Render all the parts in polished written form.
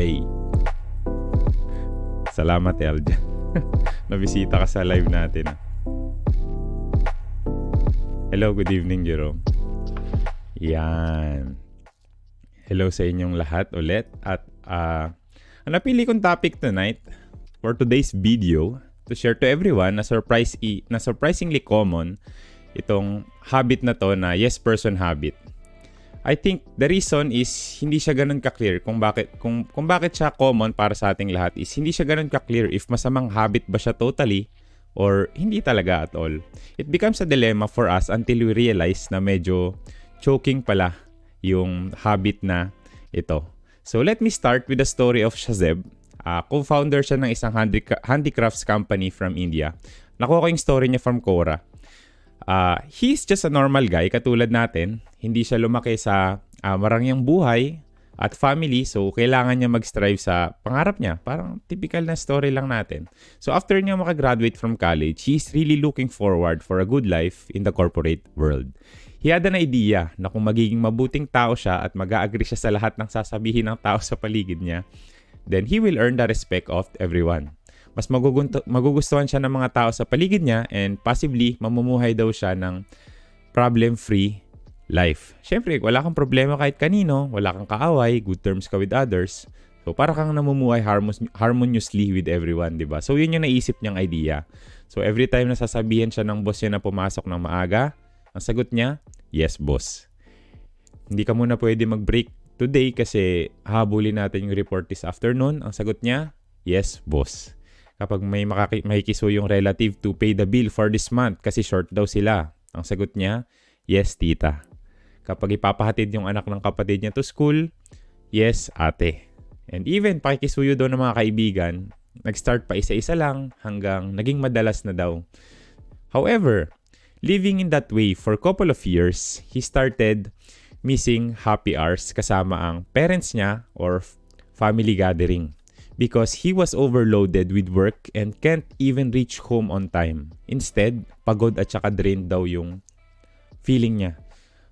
Hey. Salamat, Eljan. Nabisita ka sa live natin. Hello, good evening, Jerome. Yan. Hello sa inyong lahat ulit. At ang napili kong topic tonight for today's video to share to everyone na surprisingly common itong habit na to na yes person habit. I think the reason is hindi siya ganun ka-clear kung bakit siya common para sa ating lahat is hindi siya ganun ka-clear if masamang habit ba siya totally or hindi talaga at all. It becomes a dilemma for us until we realize na medyo choking pala yung habit na ito. So let me start with the story of Shazeb. Co-founder siya ng isang handicrafts company from India. Nakuha ko yung story niya from Quora. He's just a normal guy katulad natin. Hindi siya lumaki sa marangyang buhay at family, so kailangan niya mag-strive sa pangarap niya. Parang typical na story lang natin. So after niya makagraduate from college, he's really looking forward for a good life in the corporate world. He had an idea na kung magiging mabuting tao siya at mag-a-agree siya sa lahat ng sasabihin ng tao sa paligid niya, then he will earn the respect of everyone. Mas magugustuhan siya ng mga tao sa paligid niya and possibly mamumuhay daw siya ng problem-free life. Siyempre, wala kang problema kahit kanino, wala kang kaaway, good terms ka with others. So, para kang namumuhay harmoniously with everyone, di ba? So, yun yung naisip niyang idea. So, every time na sasabihin siya ng boss niya na pumasok ng maaga, ang sagot niya, yes, boss. Hindi ka muna pwede mag-break today kasi habulin natin yung report this afternoon. Ang sagot niya, yes, boss. Kapag may makikiso yung relative to pay the bill for this month kasi short daw sila, ang sagot niya, yes, tita. Kapag ipapahatid yung anak ng kapatid niya to school, yes, ate. And even pakikisuyo daw ng mga kaibigan, nag-start pa isa-isa lang hanggang naging madalas na daw. However, living in that way for a couple of years, he started missing happy hours kasama ang parents niya or family gathering. Because he was overloaded with work and can't even reach home on time. Instead, pagod at saka drained daw yung feeling niya.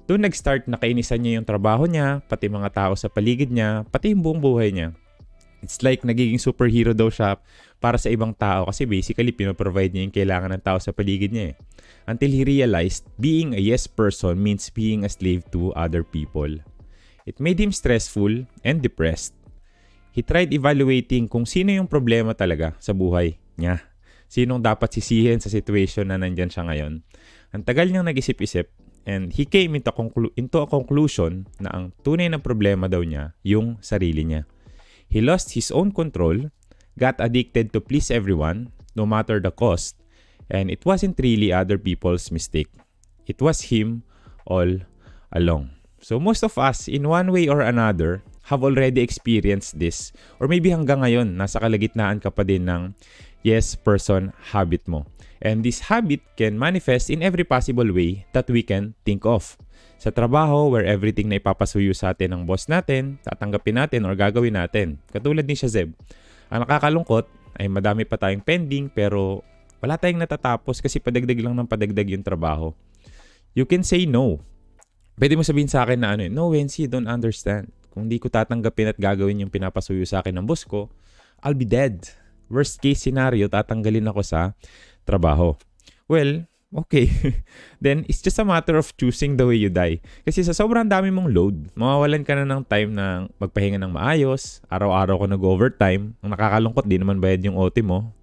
Doon nag-start na kainisan niya yung trabaho niya, pati mga tao sa paligid niya, pati yung buong buhay niya. It's like nagiging superhero daw siya para sa ibang tao kasi basically pinoprovide niya yung kailangan ng tao sa paligid niya. Until he realized being a yes person means being a slave to other people. It made him stressful and depressed. He tried evaluating kung sino yung problema talaga sa buhay niya. Sinong dapat sisihin sa situation na nandyan siya ngayon. Ang tagal niyang nag-isip-isip and he came into a conclusion na ang tunay na problema daw niya yung sarili niya. He lost his own control, got addicted to please everyone, no matter the cost, and it wasn't really other people's mistake. It was him all along. So most of us, in one way or another, have already experienced this. Or maybe hanggang ngayon, nasa kalagitnaan ka pa din ng yes person habit mo. And this habit can manifest in every possible way that we can think of. Sa trabaho, where everything na ipapasuyo sa atin ng boss natin, tatanggapin natin or gagawin natin. Katulad ni Shazeb. Ang nakakalungkot ay madami pa tayong pending pero wala tayong natatapos kasi padagdag lang ng padagdag yung trabaho. You can say no. Pwede mo sabihin sa akin na no, Wency, you don't understand. Kung di ko tatanggapin at gagawin yung pinapasuyo sa akin ng boss ko, I'll be dead. Worst case scenario, tatanggalin ako sa trabaho. Well, okay. Then, it's just a matter of choosing the way you die. Kasi sa sobrang dami mong load, mawawalan ka na ng time na magpahinga ng maayos. Araw-araw ko nag-overtime. Ang nakakalungkot, di naman bayad yung OT mo.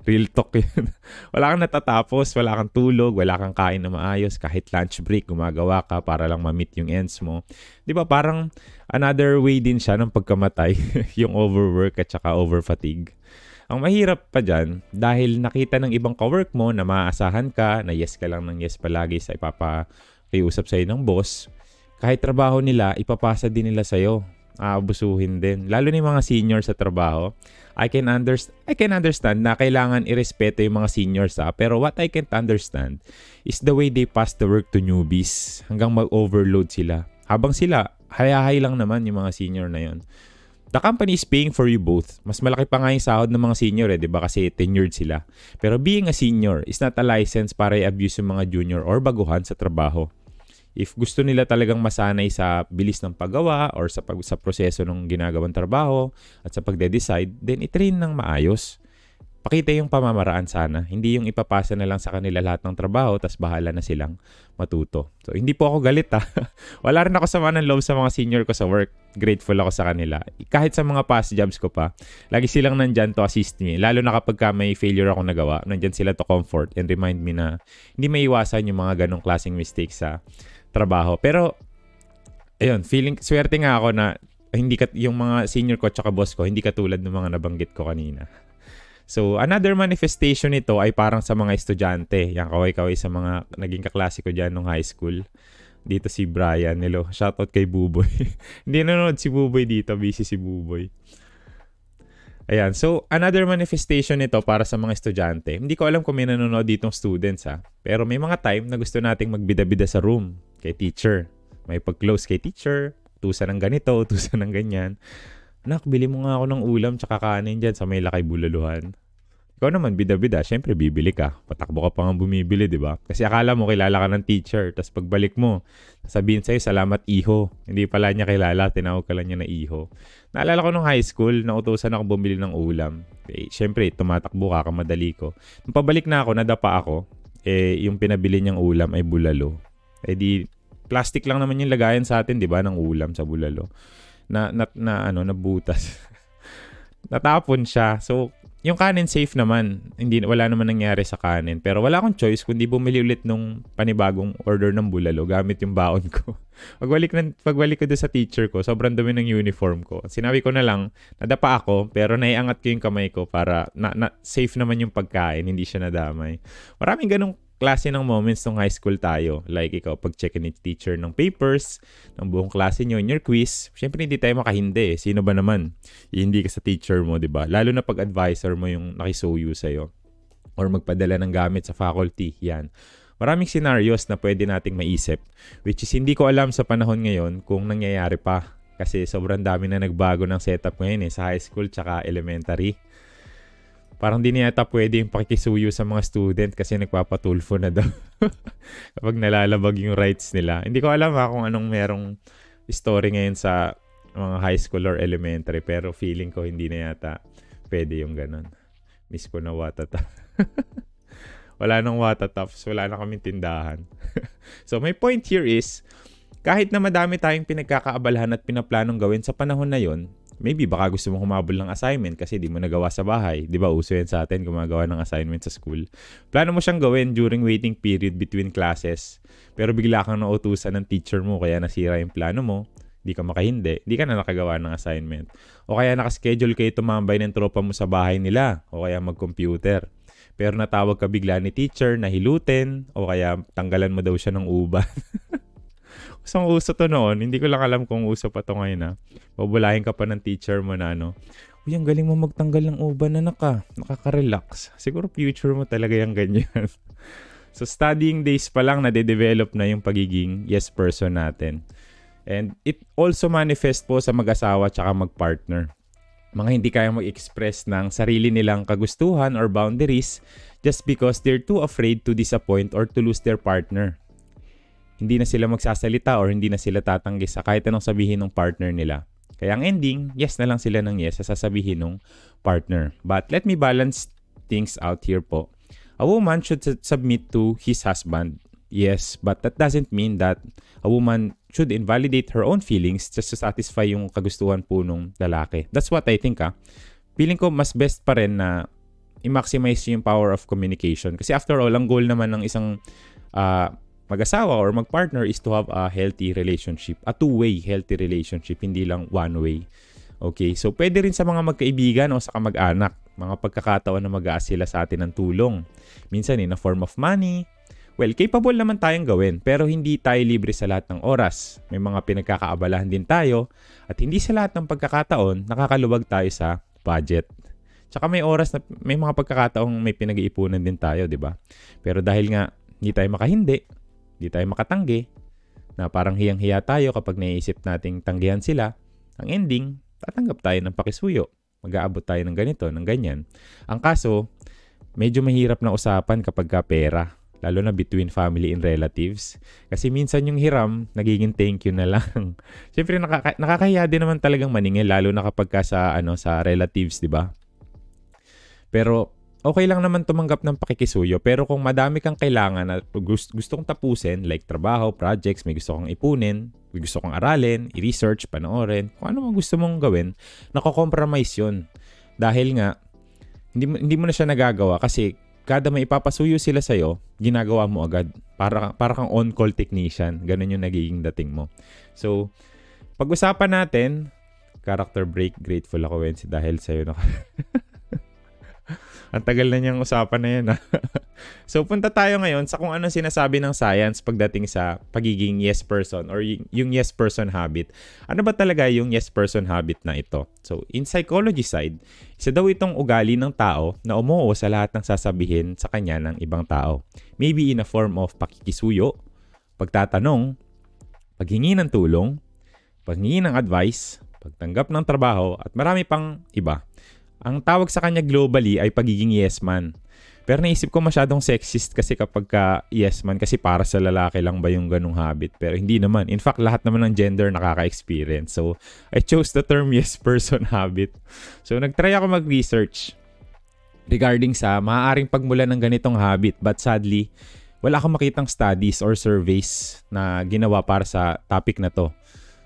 Real talk yun. Wala kang natatapos, wala kang tulog, wala kang kain na maayos. Kahit lunch break, gumagawa ka para lang ma-meet yung ends mo. Di ba parang another way din siya ng pagkamatay, yung overwork at saka overfatigue. Ang mahirap pa dyan, dahil nakita ng ibang kawork mo na maaasahan ka, na yes ka lang ng yes palagi sa ipapakiusap sa'yo ng boss, kahit trabaho nila, ipapasa din nila sa'yo. Aabusuhin din. Lalo na yung mga senior sa trabaho. I can understand na kailangan irespeto yung mga seniors pero what I can't understand is the way they pass the work to newbies hanggang mag-overload sila. Habang sila, hayahay lang naman yung mga senior na yun. The company is paying for you both. Mas malaki pa nga yung sahod ng mga senior di ba? Kasi tenured sila. Pero being a senior is not a license para i-abuse yung mga junior or baguhan sa trabaho. If gusto nila talagang masanay sa bilis ng paggawa or sa proseso ng ginagawang trabaho at sa pagde-decide, then itrain ng maayos. Pakita yung pamamaraan sana. Hindi yung ipapasa na lang sa kanila lahat ng trabaho tas bahala na silang matuto. So, hindi po ako galit ha. Wala rin ako sama ng loob sa mga senior ko sa work. Grateful ako sa kanila. Kahit sa mga past jobs ko pa, lagi silang nandyan to assist me. Lalo na kapag may failure ako nagawa, nandyan sila to comfort and remind me na hindi maiwasan yung mga ganong klaseng mistakes sa trabaho. Pero, ayun, swerte nga ako na yung mga senior ko at boss ko, hindi katulad ng mga nabanggit ko kanina. So, another manifestation nito ay parang sa mga estudyante. Yan, kaway-kaway sa mga naging kaklase ko dyan nung high school. Dito si Brian. Hello. Shoutout kay Buboy. Hindi nanonood si Buboy dito. Busy si Buboy. Ayan. So, another manifestation nito para sa mga estudyante. Hindi ko alam kung may nanonood ditong students ha. Pero may mga time na gusto nating magbida-bida sa room kay teacher. May pag-close kay teacher. Tusan ng ganito, tusan ng ganyan. Anak, bili mo nga ako ng ulam tsaka kanin dyan sa may Lakay Bulaluhan. Ikaw naman, bida-bida, syempre bibili ka. Patakbo ka pa nga bumibili, di ba? Kasi akala mo kilala ka ng teacher, tapos pagbalik mo, sabihin sa'yo, salamat iho. Hindi pala niya kilala, tinawag ka lang niya na iho. Naalala ko nung high school, nautusan ako bumili ng ulam. Syempre, tumatakbo ka, kamadali ko. Nung pabalik na ako, nadapa ako, yung pinabili niyang ulam ay bulalo. Di, plastic lang naman yung lagayan sa atin, di ba, ng ulam sa bulalo. Nabutas. Natapon siya. So, yung kanin safe naman. Wala naman nangyari sa kanin. Pero wala akong choice kundi bumili ulit nung panibagong order ng bulalo gamit yung baon ko. Pagbalik ko doon sa teacher ko, sobrang dumi ng uniform ko. Sinabi ko na lang, nadapa ako, pero naiangat ko yung kamay ko para safe naman yung pagkain, hindi siya nadamay. Maraming ganong klase ng moments nung high school tayo. Like ikaw, pag-check ni teacher ng papers, ng buong klase nyo, in your quiz, syempre hindi tayo makahindi. Sino ba naman? Hindi ka sa teacher mo, di ba? Lalo na pag advisor mo yung nakisuyo sa'yo. Or magpadala ng gamit sa faculty. Yan. Maraming scenarios na pwede nating maisip. Which is hindi ko alam sa panahon ngayon kung nangyayari pa. Kasi sobrang dami na nagbago ng setup ngayon sa high school tsaka elementary. Parang di niya yata pwede yung pakikisuyo sa mga student kasi nagpapatulfo na daw kapag nalalabag yung rights nila. Hindi ko alam kung anong merong story ngayon sa mga high school or elementary pero feeling ko hindi na yata pwede yung ganun. Miss ko na Watatap. Wala nang Watatap, wala na kaming tindahan. So my point here is kahit na madami tayong pinagkakaabalahan at pinaplanong gawin sa panahon na yon, maybe baka gusto mong humabol ng assignment kasi di mo nagawa sa bahay. Di ba uso yan sa atin gumagawa ng assignment sa school. Plano mo siyang gawin during waiting period between classes. Pero bigla kang nautusan ng teacher mo kaya nasira yung plano mo. Di ka makahindi. Di ka na nakagawa ng assignment. O kaya nakaschedule kayo tumambay ng tropa mo sa bahay nila. O kaya mag-computer. Pero natawag ka bigla ni teacher na hilutin. O kaya tanggalan mo daw siya ng uban. Usang uso to noon. Hindi ko lang alam kung uso pa to ngayon ha. Babulahin ka pa ng teacher mo na uy, ang galing mo magtanggal ng uban na nakaka-relax. Siguro future mo talaga yung ganyan. So studying days pa lang nade-develop na yung pagiging yes person natin. And it also manifest po sa mag-asawa tsaka mag-partner. Mga hindi kaya mag-express ng sarili nilang kagustuhan or boundaries just because they're too afraid to disappoint or to lose their partner. Hindi na sila magsasalita or hindi na sila tatanggi sa kahit anong sabihin ng partner nila. Kaya ang ending, yes na lang sila ng yes sa sasabihin ng partner. But let me balance things out here po. A woman should submit to his husband. Yes, but that doesn't mean that a woman should invalidate her own feelings just to satisfy yung kagustuhan po ng lalaki. That's what I think Feeling ko mas best pa rin na i-maximize yung power of communication. Kasi after all, ang goal naman ng isang mag-asawa or mag-partner is to have a healthy relationship. A two-way healthy relationship, hindi lang one-way. Okay, so pwede rin sa mga magkaibigan o sa kamag-anak, mga pagkakataon na mag-aas sila sa atin ng tulong. Minsan in a form of money. Well, capable naman tayong gawin, pero hindi tayo libre sa lahat ng oras. May mga pinagkakaabalahan din tayo at hindi sa lahat ng pagkakataon nakakaluwag tayo sa budget. Tsaka may oras na may mga pagkakataong may pinag-iipunan din tayo, di ba? Pero dahil nga hindi tayo makahindi, hindi tayo makatanggi, na parang hiyang-hiya tayo kapag naiisip nating tanggihan sila, ang ending, tatanggap tayo ng pakisuyo. Mag-aabot tayo ng ganito, ng ganyan. Ang kaso, medyo mahirap na usapan kapag ka pera. lalo na between family and relatives. Kasi minsan yung hiram, nagiging thank you na lang. Siyempre, nakakahiya din naman talagang maningil, lalo na kapag sa relatives, di ba? Pero, okay lang naman tumanggap ng pakikisuyo. Pero kung madami kang kailangan at gusto kong tapusin, like trabaho, projects, may gusto kong ipunin, may gusto kong aralin, i-research, panoorin, kung ano mang gusto mong gawin, nako-compromise yun. Dahil nga, hindi mo na siya nagagawa kasi kada may ipapasuyo sila sa'yo, ginagawa mo agad. Para kang on-call technician. Ganun yung nagiging dating mo. So, pag-usapan natin, character break, grateful ako, Wensi, dahil sa'yo na. Ang tagal na niyang usapan na yan. So, punta tayo ngayon sa kung ano sinasabi ng science pagdating sa pagiging yes person or yung yes person habit. Ano ba talaga yung yes person habit na ito? So, in psychology side, isa daw itong ugali ng tao na umuo sa lahat ng sasabihin sa kanya ng ibang tao. Maybe in a form of pakikisuyo, pagtatanong, paghingi ng tulong, paghingi ng advice, pagtanggap ng trabaho, at marami pang iba. Ang tawag sa kanya globally ay pagiging yes man. Pero naisip ko masyadong sexist kasi kapag yes man, kasi para sa lalaki lang ba yung ganung habit? Pero hindi naman. In fact, lahat naman ng gender nakaka-experience. So, I chose the term yes person habit. So, nagtry ako mag-research regarding sa maaaring pagmula ng ganitong habit. But sadly, wala akong makitang studies or surveys na ginawa para sa topic na to.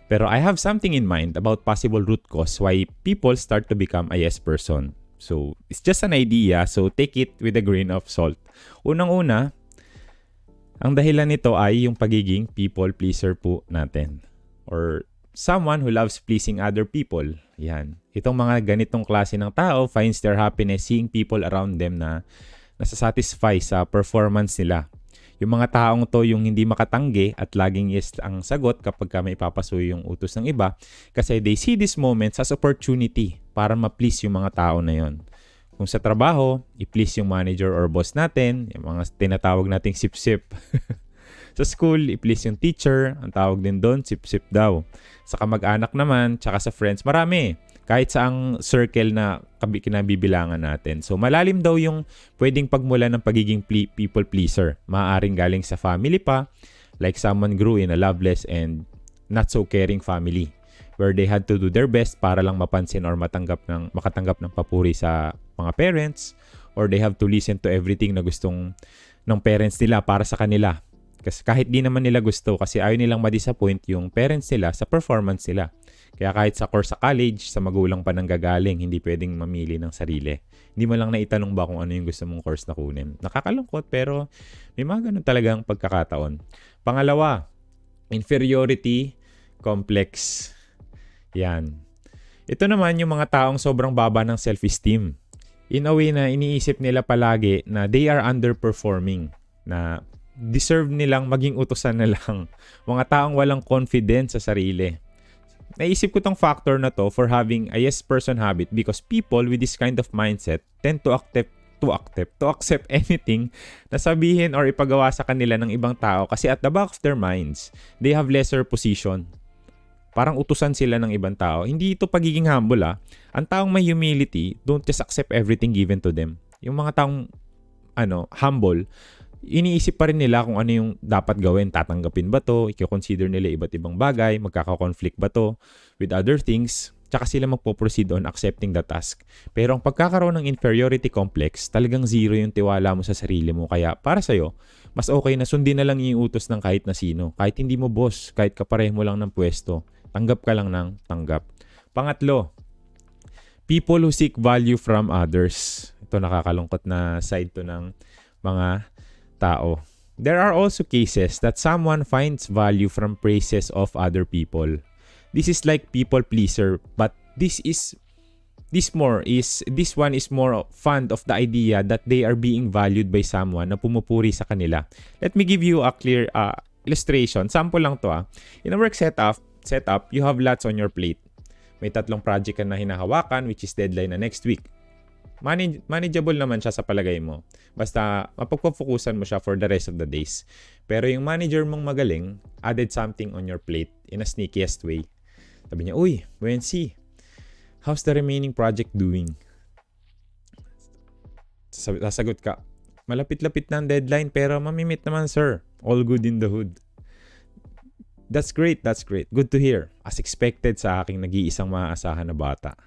Pero I have something in mind about possible root cause why people start to become a yes person. So, it's just an idea, so take it with a grain of salt. Unang-una, ang dahilan nito ay yung pagiging people pleaser po natin. Or someone who loves pleasing other people. Yan. Itong mga ganitong klase ng tao finds their happiness seeing people around them na nasasatisfy sa performance nila. Yung mga taong to yung hindi makatanggi at laging yes ang sagot kapag may ipapasuyo yung utos ng iba kasi they see these moments as opportunity para ma-please yung mga tao na yon. Kung sa trabaho, i-please yung manager or boss natin, yung mga tinatawag nating sip-sip. Sa school, i-please yung teacher, ang tawag din doon, sip-sip daw. Sa kamag-anak naman, tsaka sa friends, marami. Kahit sa ang circle na kinabibilangan natin. So, malalim daw yung pwedeng pagmula ng pagiging people pleaser. Maaaring galing sa family pa, like someone grew in a loveless and not so caring family where they had to do their best para lang mapansin or makatanggap ng papuri sa mga parents, or they have to listen to everything na gustong ng parents nila para sa kanila. Kasi kahit di naman nila gusto, kasi ayaw nilang ma-disappoint yung parents nila sa performance nila. Kaya kahit sa course sa college, sa magulang pa nanggagaling, hindi pwedeng mamili ng sarili. Hindi mo lang naitanong ba kung ano yung gusto mong course na kunin. Nakakalungkot pero may mga ganun talagang pagkakataon. Pangalawa, inferiority complex. Yan. Ito naman yung mga taong sobrang baba ng self-esteem. In a way na iniisip nila palagi na they are underperforming, na deserve nilang maging utusan na lang. Mga taong walang confidence sa sarili. Naisip ko tong factor na to for having a yes person habit because people with this kind of mindset tend to accept anything na sabihin or ipagawa sa kanila ng ibang tao kasi at the back of their minds, they have lesser position. Parang utusan sila ng ibang tao. Hindi ito pagiging humble ah. Ang taong may humility, don't just accept everything given to them. Yung mga taong humble, iniisip pa rin nila kung ano yung dapat gawin. Tatanggapin ba to? I-consider nila iba't ibang bagay. Magkaka-conflict ba to with other things? Tsaka sila magpo-proceed on accepting the task. Pero ang pagkakaroon ng inferiority complex, talagang zero yung tiwala mo sa sarili mo. Kaya para sa'yo, mas okay na sundin na lang yung utos ng kahit na sino. Kahit hindi mo boss, kahit kapareho mo lang ng pwesto. Tanggap ka lang ng tanggap. Pangatlo, people who seek value from others. Ito nakakalungkot na side to ng mga tao. There are also cases that someone finds value from praises of other people. This is like people pleaser, but this one is more fond of the idea that they are being valued by someone na pumupuri sa kanila. Let me give you a clear illustration. Sample lang to. In a work setup, you have lots on your plate. May 3 project ka na hinahawakan which is deadline na next week. Manageable naman siya sa palagay mo. Basta mapagpafokusan mo siya for the rest of the days. Pero yung manager mong magaling added something on your plate in a sneakiest way. Sabi niya, "Uy, Wensi, how's the remaining project doing?" Sasagot ka, malapit-lapit na ang deadline pero mamimit naman sir. All good in the hood. That's great, that's great. Good to hear. As expected sa aking nag-iisang maaasahan na bata.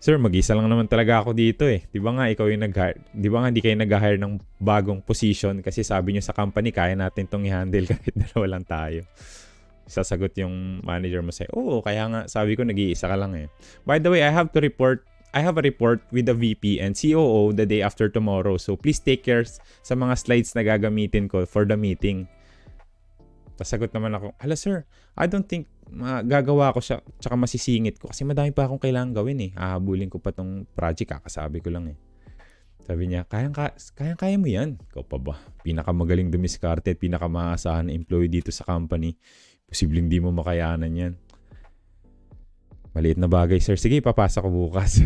Sir, mag-isa lang naman talaga ako dito eh. Di ba nga ikaw yung nag-hire? Di ba nga hindi kayo nag-hire ng bagong position kasi sabi nyo sa company kaya natin itong i-handle kahit dalawa lang tayo. Sasagot yung manager mo sa'yo, oo, kaya nga sabi ko nag-iisa ka lang eh. By the way, I have a report with the VP and COO the day after tomorrow. So please take care sa mga slides na gagamitin ko for the meeting. Sasagot naman ako, hala sir, I don't think gagawa ko siya tsaka masisingit ko kasi madami pa akong kailangan gawin eh. Hahabulin ko pa tong project, kakasabi ko lang eh. Sabi niya, kaya mo yan. Ikaw pa ba? Pinakamagaling dumiskarte at pinakamaasahan na employee dito sa company. Posibleng di mo makayanan yan. Maliit na bagay, sir. Sige, papasa ko bukas.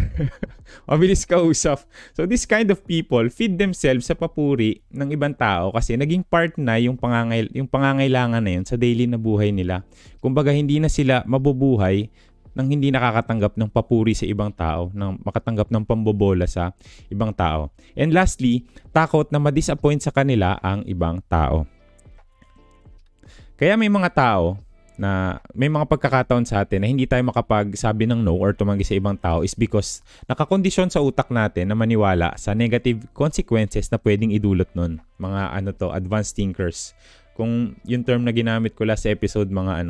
Mabilis ka usap. So, this kind of people feed themselves sa papuri ng ibang tao kasi naging part na yung pangangailangan na yun sa daily na buhay nila. Kumbaga, hindi na sila mabubuhay nang hindi nakakatanggap ng papuri sa ibang tao, nang makatanggap ng pambobola sa ibang tao. And lastly, takot na ma-disappoint sa kanila ang ibang tao. Kaya may mga tao na may mga pagkakataon sa atin na hindi tayo makapagsabi ng no or tumanggi sa ibang tao is because nakakondisyon sa utak natin na maniwala sa negative consequences na pwedeng idulot nun. Mga advanced thinkers. Kung yung term na ginamit ko last episode, mga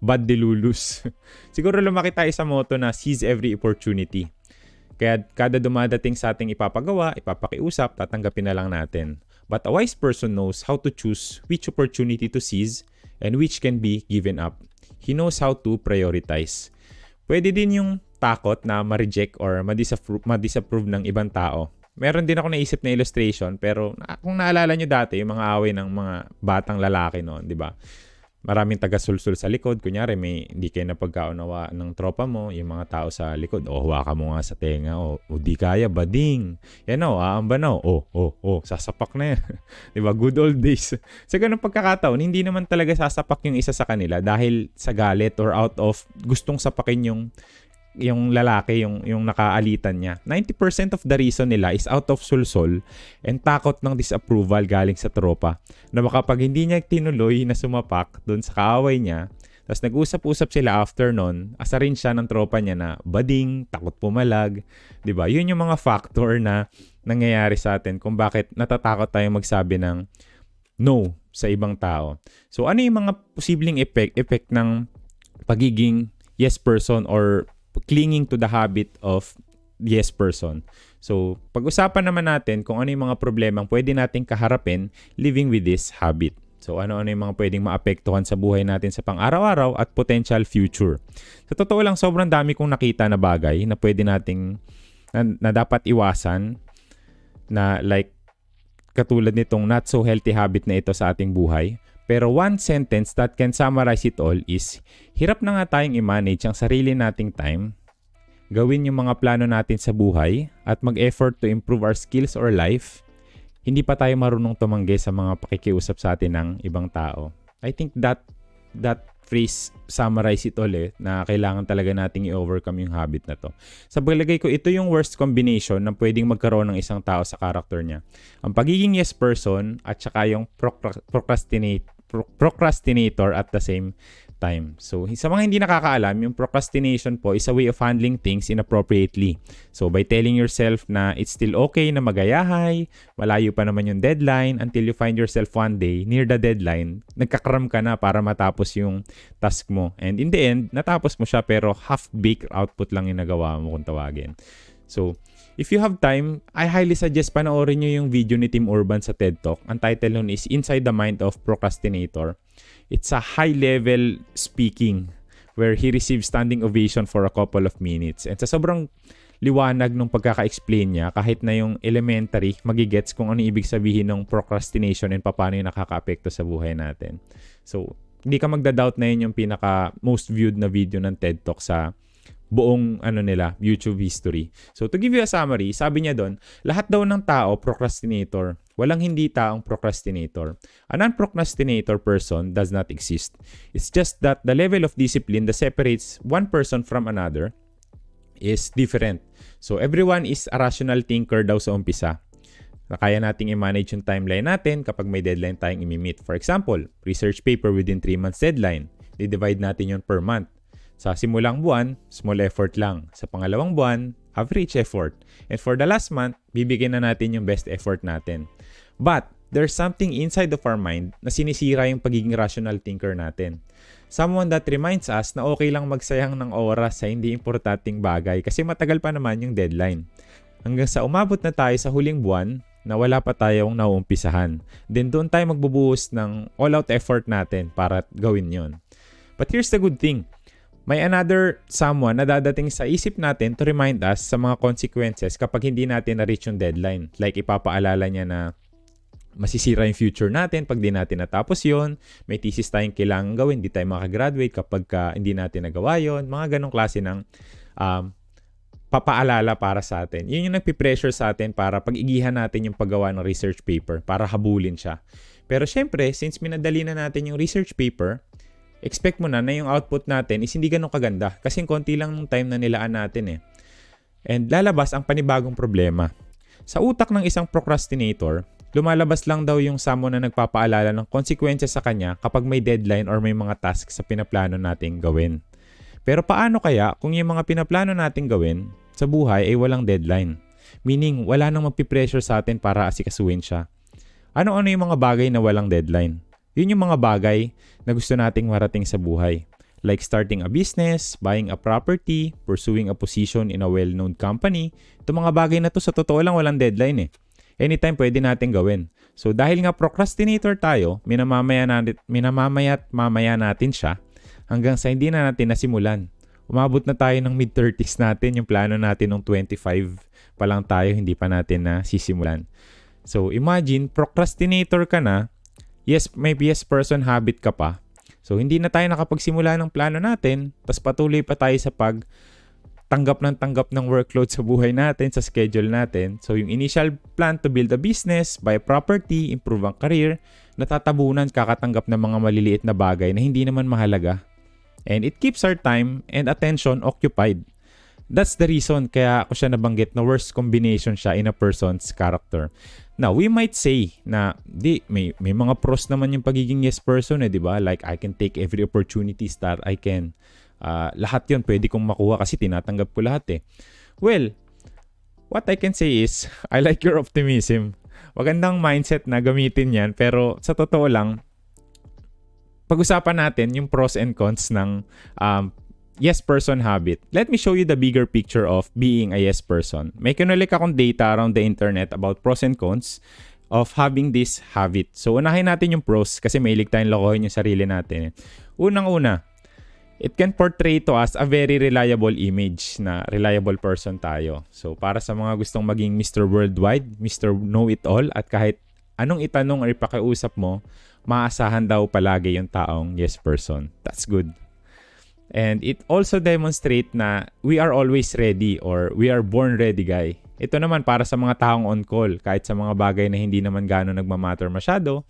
bad delulus. Siguro lumaki tayo sa motto na seize every opportunity. Kaya kada dumadating sa ating ipapagawa, ipapakiusap, tatanggapin na lang natin. But a wise person knows how to choose which opportunity to seize and which can be given up. He knows how to prioritize. Pwede din yung takot na ma-reject or ma-disapprove ng ibang tao. Meron din ako naisip na illustration pero kung naalala nyo dati, yung mga away ng mga batang lalaki noon, di ba? Maraming taga-sulsul sa likod. Kunyari, may hindi kayo napagkaunawa ng tropa mo, yung mga tao sa likod, hawakan mo nga sa tenga, di kaya, bading. Yan aamba na, sasapak na yan. Diba? Good old days. Sa ganung pagkakataon, hindi naman talaga sasapak yung isa sa kanila dahil sa galit or out of gustong sapakin yung lalaki, yung nakaalitan niya. 90% of the reason nila is out of sulsol and takot ng disapproval galing sa tropa. Na baka pag hindi niya tinuloy na sumapak doon sa kaaway niya, tapos nag-usap-usap sila after nun, asarin siya ng tropa niya na bading, takot pumalag. Diba? Yun yung mga factor na nangyayari sa atin kung bakit natatakot tayong magsabi ng no sa ibang tao. So ano yung mga posibleng effect ng pagiging yes person or clinging to the habit of yes person. So, pag-usapan naman natin kung ano yung mga problemang pwede nating kaharapin living with this habit. So, ano-ano yung mga pwedeng maapektuhan sa buhay natin sa pang-araw-araw at potential future. Sa totoo lang, sobrang dami kong nakita na bagay na pwede nating, na dapat iwasan na like katulad nitong not so healthy habit na ito sa ating buhay. Pero one sentence that can summarize it all is, hirap na nga tayong i-manage ang sarili nating time, gawin yung mga plano natin sa buhay, at mag-effort to improve our skills or life, hindi pa tayo marunong tumanggi sa mga pakikiusap sa atin ng ibang tao. I think that phrase summarize it all na kailangan talaga nating i-overcome yung habit na to. Sa palagay ko, ito yung worst combination na pwedeng magkaroon ng isang tao sa character niya. Ang pagiging yes person at saka yung procrastinator at the same time. So, sa mga hindi nakakaalam, yung procrastination po is a way of handling things inappropriately. So, by telling yourself na it's still okay na magayahay, malayo pa naman yung deadline, until you find yourself one day near the deadline, nagkakram ka na para matapos yung task mo. And in the end, natapos mo siya pero half-baked output lang yung nagawa mo kung tawagin. So, if you have time, I highly suggest panoorin nyo yung video ni Tim Urban sa TED Talk. Ang title nun is Inside the Mind of Procrastinator. It's a high-level speaking where he received standing ovation for a couple of minutes. And sa sobrang liwanag nung pagkaka-explain niya, kahit na yung elementary, magigets kung ano ibig sabihin ng procrastination and paano yung nakaka-apekto sa buhay natin. So, hindi ka magda-doubt na yun yung pinaka-most viewed na video ng TED Talk sa buong YouTube history. So to give you a summary, sabi niya doon, lahat daw ng tao procrastinator. Walang hindi taong procrastinator. A non-procrastinator person does not exist. It's just that the level of discipline that separates one person from another is different. So everyone is a rational thinker daw sa umpisa. Kaya nating i-manage yung timeline natin kapag may deadline tayong i-meet. For example, research paper within 3 months deadline. I-divide natin yun per month. Sa simulang buwan, small effort lang. Sa pangalawang buwan, average effort. And for the last month, bibigyan na natin yung best effort natin. But, there's something inside of our mind na sinisira yung pagiging rational thinker natin. Someone that reminds us na okay lang magsayang ng oras sa hindi importanteng bagay kasi matagal pa naman yung deadline. Hanggang sa umabot na tayo sa huling buwan na wala pa tayong nauumpisahan. Then doon tayo magbubuhos ng all-out effort natin para gawin yon. But here's the good thing. May another someone na dadating sa isip natin to remind us sa mga consequences kapag hindi natin na-reach yung deadline. Like ipapaalala niya na masisira yung future natin pag di natin natapos yon. May thesis tayong kailangan gawin, di tayo makagraduate kapag hindi natin nagawa yon. Mga ganong klase ng papaalala para sa atin. Yun yung nagpipressure sa atin para pag-igihan natin yung paggawa ng research paper para habulin siya. Pero syempre, since minadali na natin yung research paper, expect mo na yung output natin is hindi ganun kaganda kasi konti lang ng time na nilaan natin eh. And lalabas ang panibagong problema. Sa utak ng isang procrastinator, lumalabas lang daw yung someone na nagpapaalala ng consequences sa kanya kapag may deadline or may mga tasks sa pinaplano nating gawin. Pero paano kaya kung yung mga pinaplano nating gawin sa buhay ay walang deadline? Meaning, wala nang magpipressure sa atin para asikasuhin siya. Ano-ano yung mga bagay na walang deadline? Yun yung mga bagay na gusto nating marating sa buhay. Like starting a business, buying a property, pursuing a position in a well-known company. Itong mga bagay na to sa totoo lang walang deadline eh. Anytime pwede natin gawin. So dahil nga procrastinator tayo, minamamaya natin siya hanggang sa hindi na natin nasimulan. Umabot na tayo ng mid-30s natin, yung plano natin ng 25 pa lang tayo, hindi pa natin na sisimulan. So imagine, procrastinator ka na, may yes person habit ka pa. So hindi na tayo nakapagsimula ng plano natin, tas patuloy pa tayo sa tanggap ng workload sa buhay natin, sa schedule natin. So yung initial plan to build a business, buy property, improve ang career, natatabunan kakatanggap ng mga maliliit na bagay na hindi naman mahalaga. And it keeps our time and attention occupied. That's the reason kaya ako siya nabanggit na worst combination siya in a person's character. Now, we might say na may mga pros naman yung pagiging yes person di ba? Like I can take every opportunities that I can. Lahat yun pwede kong makuha kasi tinatanggap ko lahat eh. Well, what I can say is, I like your optimism. Magandang mindset na gamitin yan, pero sa totoo lang, pag-usapan natin yung pros and cons ng yes person habit. Let me show you the bigger picture of being a yes person. May kinulik akong data around the internet about pros and cons of having this habit. So, unahin natin yung pros kasi mahilig tayong lokohin yung sarili natin. Unang-una, it can portray to us a very reliable image na reliable person tayo. So, para sa mga gustong maging Mr. Worldwide, Mr. Know-It-All, at kahit anong itanong or ipakiusap mo, maasahan daw palagi yung taong yes person. That's good. And it also demonstrate na we are always ready or we are born ready guy. Ito naman para sa mga taong on call, kahit sa mga bagay na hindi naman gano'n nagmamatter masyado,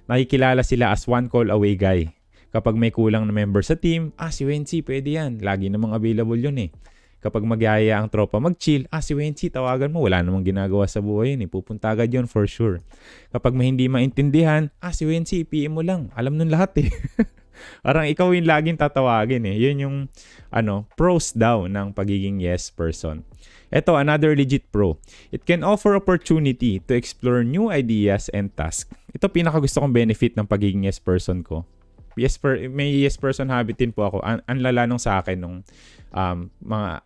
nakikilala sila as one call away guy. Kapag may kulang na member sa team, si Wency, pwede yan. Lagi namang available yun eh. Kapag magyaya ang tropa mag-chill, si Wency, tawagan mo. Wala namang ginagawa sa buhay yun eh. Pupunta agad yun for sure. Kapag may hindi maintindihan, si Wency, PM mo lang. Alam nun lahat eh. Parang ikaw yung laging tatawagin eh. Yun yung pros daw ng pagiging yes person. Ito, another legit pro. It can offer opportunity to explore new ideas and tasks. Ito pinakagusto kong benefit ng pagiging yes person ko. May yes person habit din po ako. Ang lala nung sa akin nung mga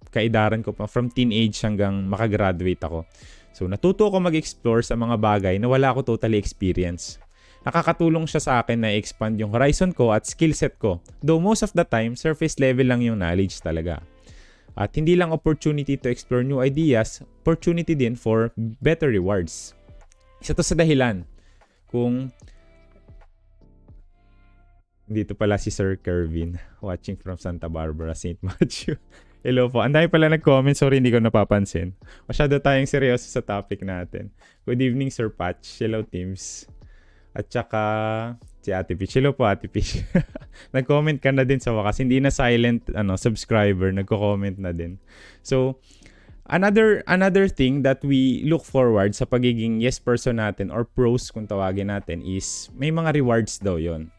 kaidaran ko pa from teenage hanggang makagraduate ako. So natuto ako mag-explore sa mga bagay na wala ako totally experience. Nakakatulong siya sa akin na i-expand yung horizon ko at skill set ko. Though most of the time, surface level lang yung knowledge talaga. At hindi lang opportunity to explore new ideas, opportunity din for better rewards. Isa to sa dahilan kung dito pala si Sir Kervin watching from Santa Barbara, St. Matthew. Hello po. Ang dami pala nag-comment. Sorry, hindi ko napapansin. Masyado tayong seryoso sa topic natin. Good evening, Sir Patch. Hello, teams. At saka si Ate Peach. Hello po, Ate Peach. Nag-comment ka na din sa wakas. Hindi na silent subscriber. Nagko-comment na din. So, Another thing that we look forward sa pagiging yes person natin or pros kung tawagin natin is may mga rewards daw yon.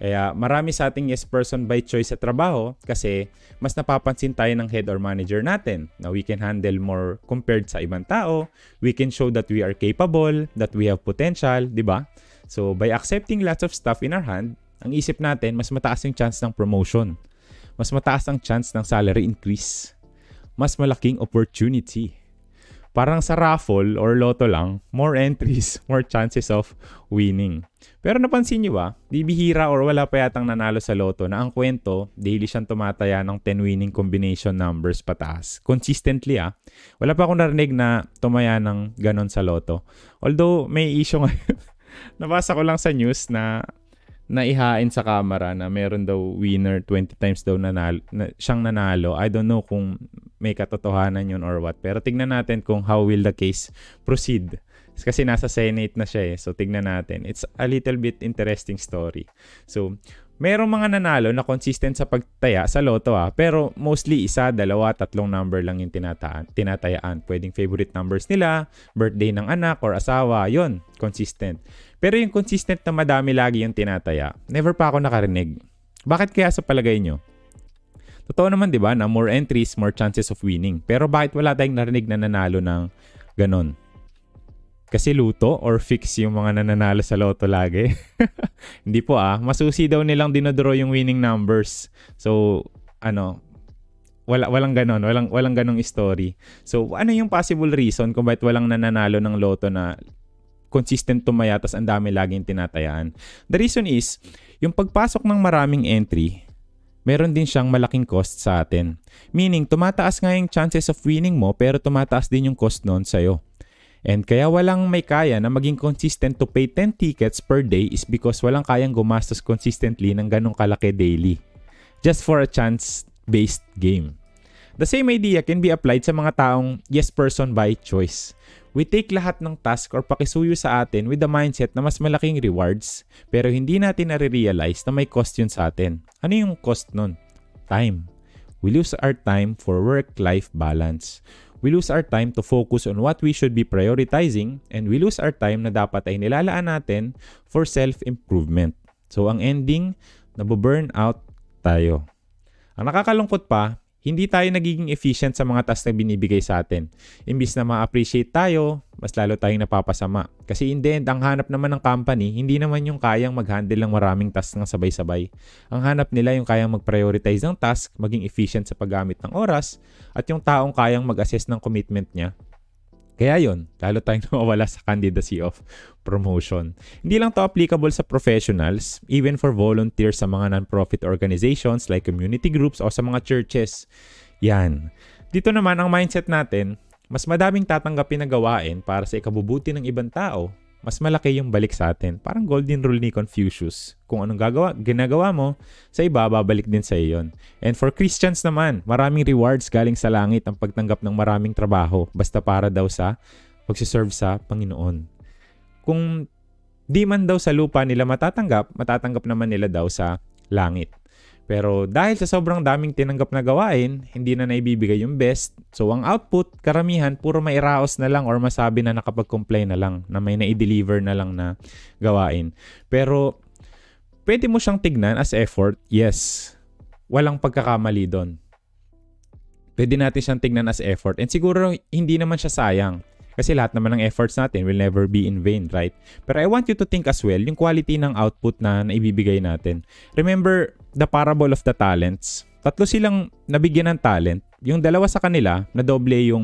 Kaya marami sa ating yes person by choice sa trabaho kasi mas napapansin tayo ng head or manager natin na we can handle more compared sa ibang tao. We can show that we are capable, that we have potential, di ba? So by accepting lots of stuff in our hand, ang isip natin mas mataas yung chance ng promotion. Mas mataas ang chance ng salary increase. Mas malaking opportunity. Parang sa raffle or lotto lang, more entries, more chances of winning. Pero napansin nyo ba, di bihira or wala pa yatang nanalo sa lotto na ang kwento, daily siyang tumataya ng 10 winning combination numbers pataas. Consistently Wala pa akong narinig na tumaya ng ganon sa lotto. Although may issue ngayon, nabasa ko lang sa news na naihain sa camera na meron daw winner 20 times daw siyang nanalo. I don't know kung may katotohanan yun or what. Pero tignan natin kung how will the case proceed. Kasi nasa Senate na siya So tignan natin. It's a little bit interesting story. So merong mga nanalo na consistent sa pagtaya sa loto pero mostly 1, 2, 3 number lang yung tinatayaan. Pwedeng favorite numbers nila, birthday ng anak or asawa, yon consistent. Pero yung consistent na madami lagi yung tinataya, never pa ako nakarinig. Bakit kaya sa palagay nyo? Totoo naman 'di ba na more entries, more chances of winning. Pero bakit wala tayong narinig na nanalo ng ganon? Kasi luto or fix yung mga nananalo sa loto lagi? Hindi po masusi daw nilang dinodraw yung winning numbers. So, walang ganon, walang ganong story. So, ano yung possible reason kung bakit walang nananalo ng loto na consistent tumaya tas ang dami laging tinatayaan? The reason is, yung pagpasok ng maraming entry, meron din siyang malaking cost sa atin. Meaning, tumataas nga yung chances of winning mo pero tumataas din yung cost nun sa'yo. And kaya walang may kaya na maging consistent to pay 10 tickets per day is because walang kayang gumastos consistently ng ganong kalaki daily. Just for a chance-based game. The same idea can be applied sa mga taong yes person by choice. We take lahat ng task or pakisuyo sa atin with the mindset na mas malaking rewards pero hindi natin nare-realize na may cost yun sa atin. Ano yung cost nun? Time. We lose our time for work-life balance. We lose our time to focus on what we should be prioritizing and we lose our time na dapat ay nilalaan natin for self-improvement. So ang ending, nabu-burn out tayo. Ang nakakalungkot pa, hindi tayo nagiging efficient sa mga tasks na binibigay sa atin. Imbis na ma-appreciate tayo, mas lalo tayong napapasama. Kasi in the end, ang hanap naman ng company, hindi naman yung kayang mag-handle ng maraming tasks ng sabay-sabay. Ang hanap nila yung kayang mag-prioritize ng task, maging efficient sa paggamit ng oras, at yung taong kayang mag-assess ng commitment niya. Kaya yun, lalo tayong nawawala sa candidacy of promotion. Hindi lang to applicable sa professionals, even for volunteers sa mga non-profit organizations like community groups o sa mga churches. Yan. Dito naman ang mindset natin, mas madaming tatanggapin na gawain para sa ikabubuti ng ibang tao, mas malaki yung balik sa atin. Parang golden rule ni Confucius. Kung anong ginagawa mo, sa iba, babalik din sa iyo yun. And for Christians naman, maraming rewards galing sa langit ang pagtanggap ng maraming trabaho basta para daw sa pagsiserve sa Panginoon. Kung di man daw sa lupa nila matatanggap naman nila daw sa langit. Pero dahil sa sobrang daming tinanggap na gawain, hindi na naibibigay yung best. So ang output, karamihan, puro mairaos na lang or masabi na nakapag-complain na lang, na may na-deliver na lang na gawain. Pero pwede mo siyang tignan as effort, yes. Walang pagkakamali doon. Pwede natin siyang tignan as effort. And siguro hindi naman siya sayang. Kasi lahat naman ng efforts natin will never be in vain, right? Pero I want you to think as well, yung quality ng output na naibibigay natin. Remember the parable of the talents? 3 silang nabigyan ng talent. Yung 2 sa kanila, nadoble yung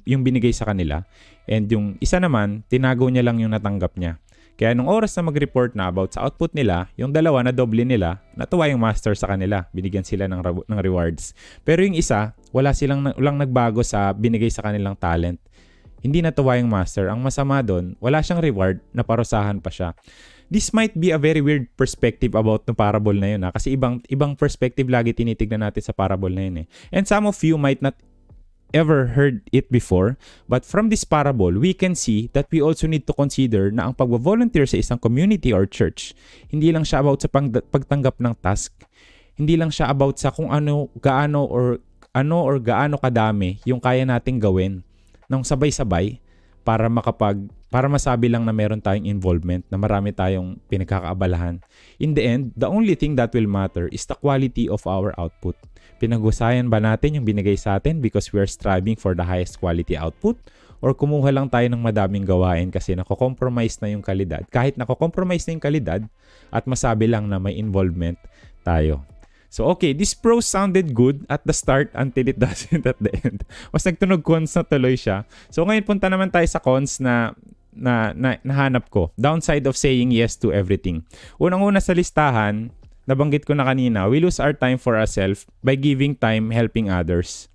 binigay sa kanila. And yung isa naman, tinago niya lang yung natanggap niya. Kaya nung oras na mag-report na about sa output nila, yung 2 na doble nila, natuwa yung master sa kanila. Binigyan sila ng rewards. Pero yung isa, walang nagbago sa binigay sa kanilang talent. Hindi natuwa yung master. Ang masama doon, wala siyang reward, naparusahan pa siya. This might be a very weird perspective about the parable na yun. Kasi ibang perspective lagi tinitignan natin sa parable na yun. And some of you might not ever heard it before. But from this parable, we can see that we also need to consider na ang pag-volunteer sa isang community or church, hindi lang siya about sa pagtanggap ng task. Hindi lang siya about sa kung ano, gaano or ano or gaano kadami yung kaya nating gawin ng sabay-sabay para masabi lang na meron tayong involvement, na marami tayong pinagkakaabalahan. In the end, the only thing that will matter is the quality of our output. Pinag-usayan ba natin yung binigay sa atin because we are striving for the highest quality output? Or kumuha lang tayo ng madaming gawain kasi nako-compromise na yung kalidad? Kahit nako-compromise na yung kalidad at masabi lang na may involvement tayo. So okay, this pros sounded good at the start until it doesn't at the end. Mas nagtunog cons na tuloy siya. So ngayon punta naman tayo sa cons na nahanap ko. Downside of saying yes to everything. Unang-una sa listahan, nabanggit ko na kanina, we lose our time for ourselves by giving time helping others.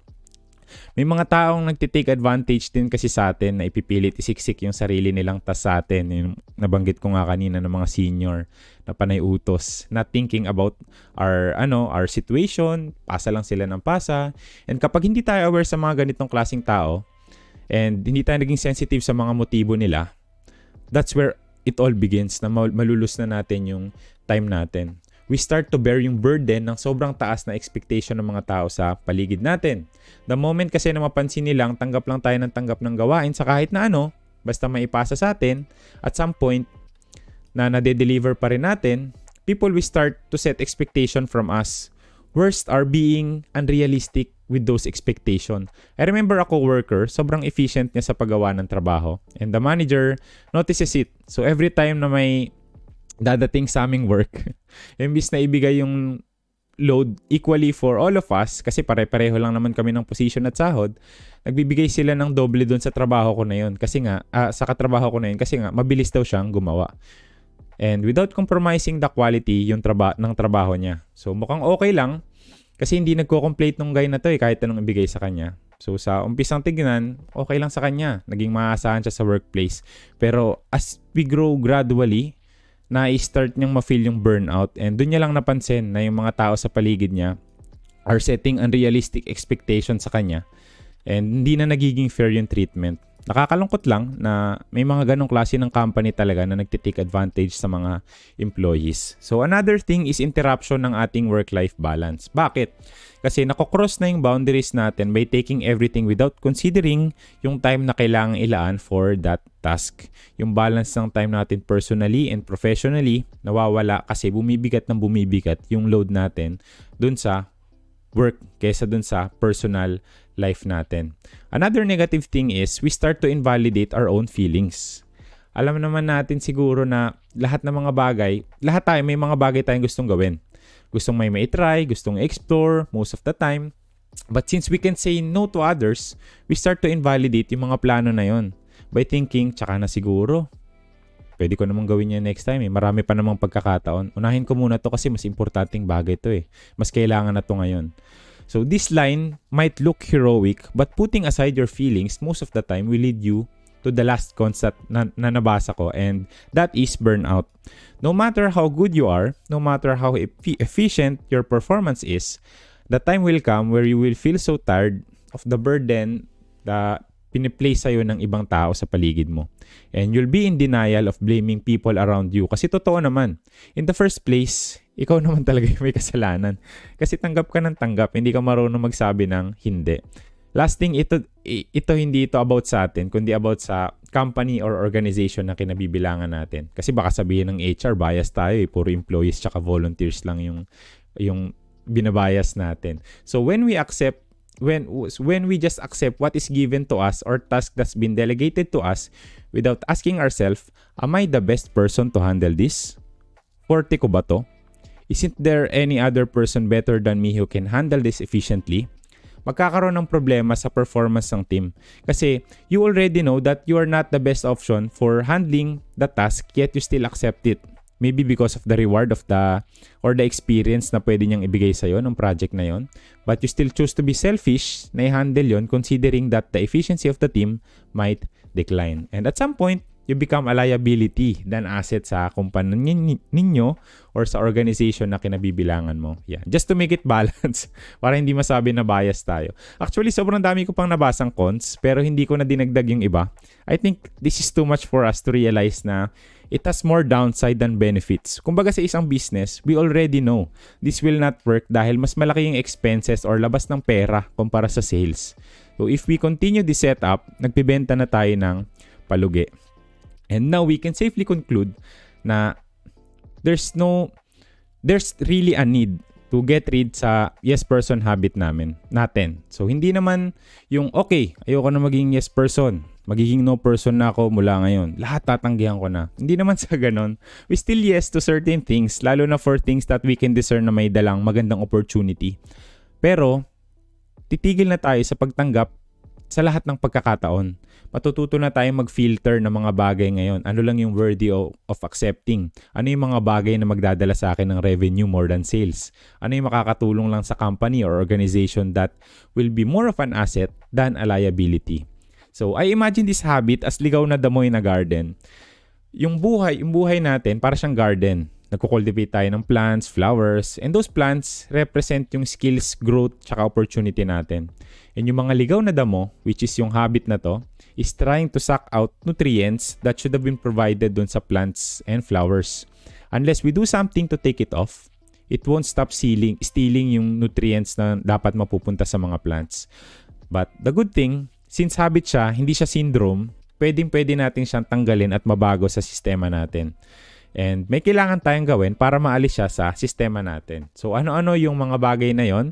May mga taong nagtitake advantage din kasi sa atin na ipipilit isiksik yung sarili nilang tas sa atin. Yung nabanggit ko nga kanina ng mga senior na panay utos, not thinking about our situation, pasa lang sila ng pasa. And kapag hindi tayo aware sa mga ganitong klaseng tao and hindi tayo naging sensitive sa mga motibo nila, that's where it all begins, na malulus na natin yung time natin. We start to bear yung burden ng sobrang taas na expectation ng mga tao sa paligid natin. The moment kasi na mapansin nilang tanggap lang tayo ng tanggap ng gawain sa kahit na ano, basta maipasa sa atin, at some point na nade-deliver pa rin natin, people will start to set expectation from us. Worst are being unrealistic with those expectation. I remember a coworker, sobrang efficient niya sa paggawa ng trabaho, and the manager notices it. So every time na may dadating sa aming work, imbis na ibigay yung load equally for all of us, kasi pare-pareho lang naman kami ng position at sahod, nagbibigay sila ng doble doon sa trabaho ko na yun. Kasi nga, sa katrabaho ko na yun, kasi nga, mabilis daw siyang gumawa. And without compromising the quality yung ng trabaho niya. So mukhang okay lang, kasi hindi nagko-complete nung guy na to kahit anong ibigay sa kanya. So sa umpisang tignan, okay lang sa kanya. Naging maasahan siya sa workplace. Pero as we grow gradually, na-start niyang ma-feel yung burnout, and doon niya lang napansin na yung mga tao sa paligid niya are setting unrealistic expectations sa kanya, and hindi na nagiging fair yung treatment. Nakakalungkot lang na may mga ganong klase ng company talaga na nagtitake advantage sa mga employees. So another thing is interruption ng ating work-life balance. Bakit? Kasi nakocross na yung boundaries natin by taking everything without considering yung time na kailangang ilaan for that task. Yung balance ng time natin personally and professionally nawawala kasi bumibigat yung load natin dun sa work kaysa dun sa personal life natin. Another negative thing is we start to invalidate our own feelings. Alam naman natin siguro na lahat ng mga bagay, lahat tayo may mga bagay tayong gustong gawin. Gustong may try, gustong explore most of the time. But since we can say no to others, we start to invalidate yung mga plano na yon by thinking, tsaka na siguro. Pwede ko namang gawin yan next time. Marami pa namang pagkakataon. Unahin ko muna to kasi mas importanteng bagay to . Mas kailangan na to ngayon. So this line might look heroic, but putting aside your feelings most of the time will lead you to the last concept na nabasa ko, and that is burnout. No matter how good you are, no matter how efficient your performance is, the time will come where you will feel so tired of the burden that piniplace sa'yo ng ibang tao sa paligid mo. And you'll be in denial of blaming people around you. Kasi totoo naman, in the first place, ikaw naman talaga yung may kasalanan. Kasi tanggap ka ng tanggap, hindi ka marunong magsabi ng hindi. Last thing, ito hindi ito about sa atin, kundi about sa company or organization na kinabibilangan natin. Kasi baka sabihin ng HR, bias tayo puro employees tsaka volunteers lang yung binabias natin. So when we just accept what is given to us or task that's been delegated to us without asking ourselves, am I the best person to handle this? Forte ko ba to? Isn't there any other person better than me who can handle this efficiently? Magkakaroon ng problema sa performance ng team. Kasi you already know that you are not the best option for handling the task, yet you still accept it. Maybe because of the reward of the experience na pwede niyang ibigay sa'yo ng project na yon. But you still choose to be selfish na i-handle yon considering that the efficiency of the team might decline. And at some point, you become a liability than asset sa kumpanya ninyo or sa organization na kinabibilangan mo. Yeah. Just to make it balance para hindi masabi na bias tayo. Actually, sobrang dami ko pang nabasang cons pero hindi ko na dinagdag yung iba. I think this is too much for us to realize na it has more downside than benefits. Kumbaga sa isang business, we already know this will not work dahil mas malaki yung expenses or labas ng pera kumpara sa sales. So if we continue this setup, nagpibenta na tayo ng palugi. And now we can safely conclude na there's really a need to get rid sa yes person habit natin. So hindi naman yung okay, ayoko na maging yes person, magiging no person na ako mula ngayon. Lahat tatanggihan ko na. Hindi naman sa ganon. We still yes to certain things, lalo na for things that we can discern na may dalang magandang opportunity. Pero titigil na tayo sa pagtanggap sa lahat ng pagkakataon. Matututo na tayong mag-filter ng mga bagay ngayon. Ano lang yung worthy of accepting? Ano yung mga bagay na magdadala sa akin ng revenue more than sales? Ano yung makakatulong lang sa company or organization that will be more of an asset than a liability? So, I imagine this habit as ligaw na damoy na garden. Yung buhay natin para siyang garden. Nagko-cultivate tayo ng plants, flowers, and those plants represent yung skills, growth, tsaka opportunity natin. And yung mga ligaw na damo, which is yung habit na to, is trying to suck out nutrients that should have been provided dun sa plants and flowers. Unless we do something to take it off, it won't stop stealing yung nutrients na dapat mapupunta sa mga plants. But the good thing, since habit siya, hindi siya syndrome, pwede natin siyang tanggalin at mabago sa sistema natin. And may kailangan tayong gawin para maalis siya sa sistema natin. So ano-ano yung mga bagay na yon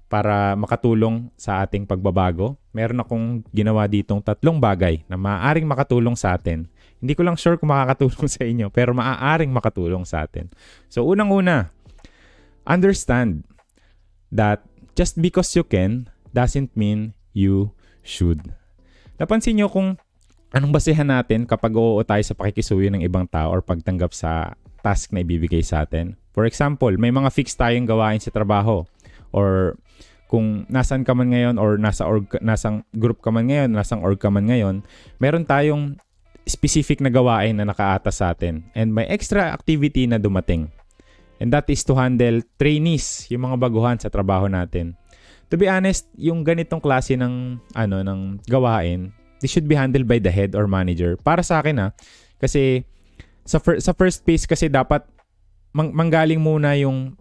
para makatulong sa ating pagbabago? Meron akong ginawa ditong 3 bagay na maaaring makatulong sa atin. Hindi ko lang sure kung makakatulong sa inyo, pero maaaring makatulong sa atin. So unang-una, understand that just because you can doesn't mean you should. Napansin nyo kung anong basehan natin kapag oo tayo sa pakikisuyo ng ibang tao or pagtanggap sa task na ibibigay sa atin? For example, may mga fix tayong gawain sa trabaho, or kung nasan ka man ngayon or nasang group ka man ngayon, nasang org ka man ngayon, meron tayong specific na gawain na nakaatas sa atin and may extra activity na dumating. And that is to handle trainees, yung mga baguhan sa trabaho natin. To be honest, yung ganitong klase ng gawain, this should be handled by the head or manager. Para sa akin kasi sa first phase kasi dapat manggaling muna yung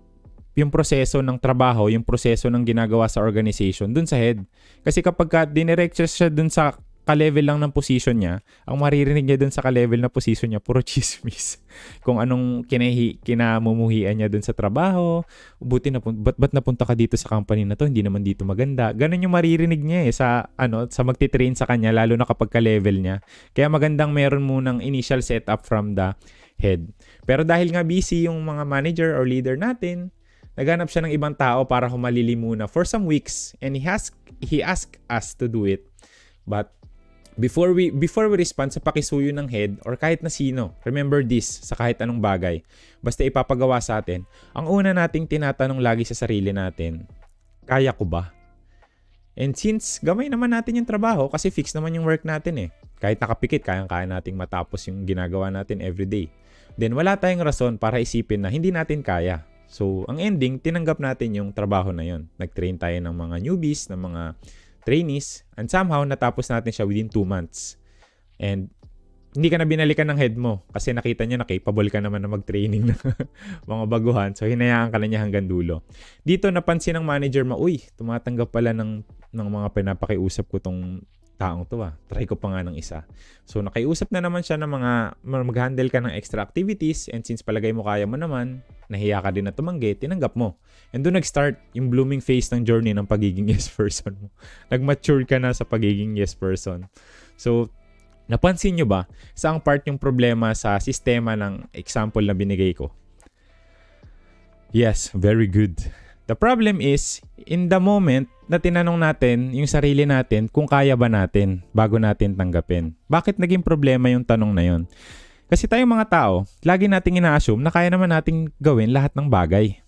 proseso ng trabaho, yung proseso ng ginagawa sa organization dun sa head. Kasi kapag dinirect siya dun sa ka-level lang ng position niya, ang maririnig niya dun sa ka-level na position niya, puro chismis. Kung anong kinamumuhian niya dun sa trabaho, ba't napunta ka dito sa company na to, hindi naman dito maganda. Ganun yung maririnig niya sa magtitrain sa kanya, lalo na kapag ka-level niya. Kaya magandang meron munang initial setup from the head. Pero dahil nga busy yung mga manager or leader natin, naghanap siya ng ibang tao para humalili muna for some weeks, and he asked us to do it. But before we respond sa pakisuyo ng head or kahit na sino, remember this, sa kahit anong bagay, basta ipapagawa sa atin, ang una nating tinatanong lagi sa sarili natin, kaya ko ba? And since gamay naman natin yung trabaho, kasi fix naman yung work natin kahit nakapikit, kayang-kaya nating matapos yung ginagawa natin everyday. Then wala tayong rason para isipin na hindi natin kaya. So ang ending, tinanggap natin yung trabaho na yun. Nag-train tayo ng mga newbies, ng mga trainees, and somehow natapos natin siya within 2 months. And hindi ka na binalikan ng head mo kasi nakita niya na capable ka naman na mag-training ng mga baguhan. So hinayaan ka na niya hanggang dulo. Dito napansin ng manager tumatanggap pala ng mga pinapakiusap ko tong taong to Try ko pa nga ng isa. So nakiusap na naman siya ng mga mag-handle ka ng extra activities, and since palagay mo kaya mo naman, nahiya ka din na tumanggi, tinanggap mo. And doon nag-start yung blooming phase ng journey ng pagiging yes person mo. Nag-mature ka na sa pagiging yes person. So, napansin nyo ba, saang part yung problema sa sistema ng example na binigay ko? Yes, very good. The problem is, in the moment na tinanong natin yung sarili natin kung kaya ba natin bago natin tanggapin. Bakit naging problema yung tanong na yun? Kasi tayong mga tao, lagi nating ina-assume na kaya naman nating gawin lahat ng bagay.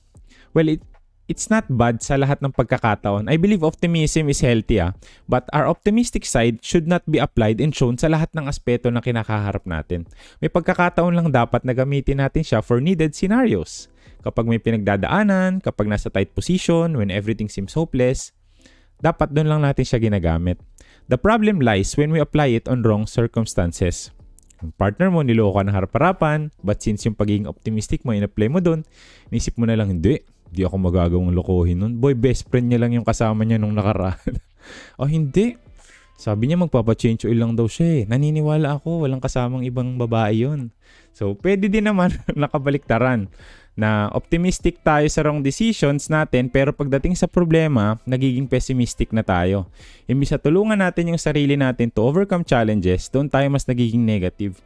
Well, it's not bad sa lahat ng pagkakataon. I believe optimism is healthy but our optimistic side should not be applied and shown sa lahat ng aspeto na kinakaharap natin. May pagkakataon lang dapat na gamitin natin siya for needed scenarios. Kapag may pinagdadaanan, kapag nasa tight position, when everything seems hopeless, dapat doon lang natin siya ginagamit. The problem lies when we apply it on wrong circumstances. Yung partner mo, niloko ka ng harap-harapan, but since yung pagiging optimistic mo, in-apply mo doon, inisip mo na lang, hindi ako magagawang lokohin nun. Boy, best friend niya lang yung kasama niya nung nakaraan. O hindi. Sabi niya magpapa-change oil lang daw siya eh. Naniniwala ako, walang kasamang ibang babae yun. So, pwede din naman nakabaliktaran na optimistic tayo sa wrong decisions natin pero pagdating sa problema, nagiging pessimistic na tayo. Imbis na tulungan natin yung sarili natin to overcome challenges, doon tayo mas nagiging negative.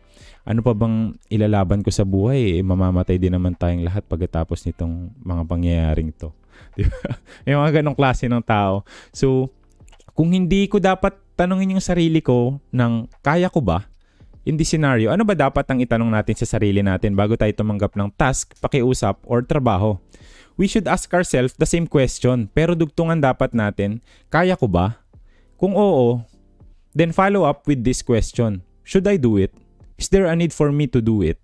Ano pa bang ilalaban ko sa buhay? Mamamatay din naman tayong lahat pagkatapos nitong mga pangyayaring to. Diba? Yung mga ganong klase ng tao. So, kung hindi ko dapat tanungin yung sarili ko ng kaya ko ba? In this scenario, ano ba dapat ang itanong natin sa sarili natin bago tayo tumanggap ng task, pakiusap, or trabaho? We should ask ourselves the same question, pero dugtungan dapat natin, kaya ko ba? Kung oo, then follow up with this question. Should I do it? Is there a need for me to do it?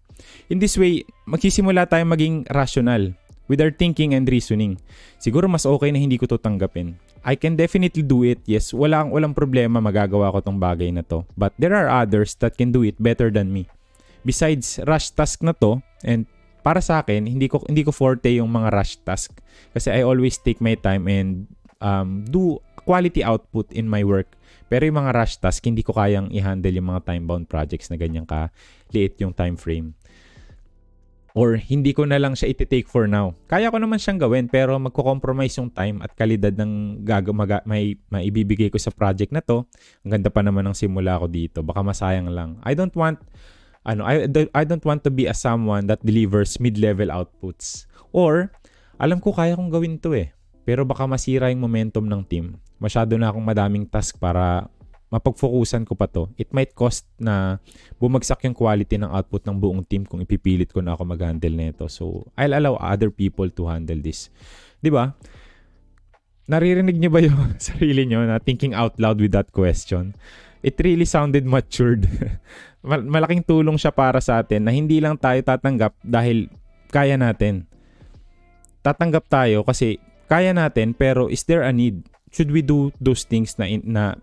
In this way, magsisimula tayong maging rational with our thinking and reasoning. Siguro mas okay na hindi ko to tanggapin. I can definitely do it. Yes, walang problema, magagawa ko tong bagay na to. But there are others that can do it better than me. Besides, rush task na to, and para sa akin, hindi ko forte yung mga rush task. Kasi I always take my time and do quality output in my work. Pero yung mga rush task, hindi ko kayang i-handle yung mga time-bound projects na ganyan ka-liit yung time frame. Or hindi ko na lang siya iti-take for now. Kaya ko naman siyang gawin pero magko-compromise yung time at kalidad ng may ibibigay ko sa project na to. Ang ganda pa naman ng simula ko dito. Baka masayang lang. I don't want to be a someone that delivers mid-level outputs. Or alam ko kaya kong gawin to eh. Pero baka masira yung momentum ng team. Masyado na akong madaming task para mapag-focusan ko pa to. It might cost na bumagsak yung quality ng output ng buong team kung ipipilit ko na ako mag-handle nito. So, I'll allow other people to handle this. 'Di ba? Naririnig niyo ba yung sarili niyo na thinking out loud with that question? It really sounded matured. Malaking tulong siya para sa atin na hindi lang tayo tatanggap dahil kaya natin. Tatanggap tayo kasi kaya natin pero is there a need? Should we do those things na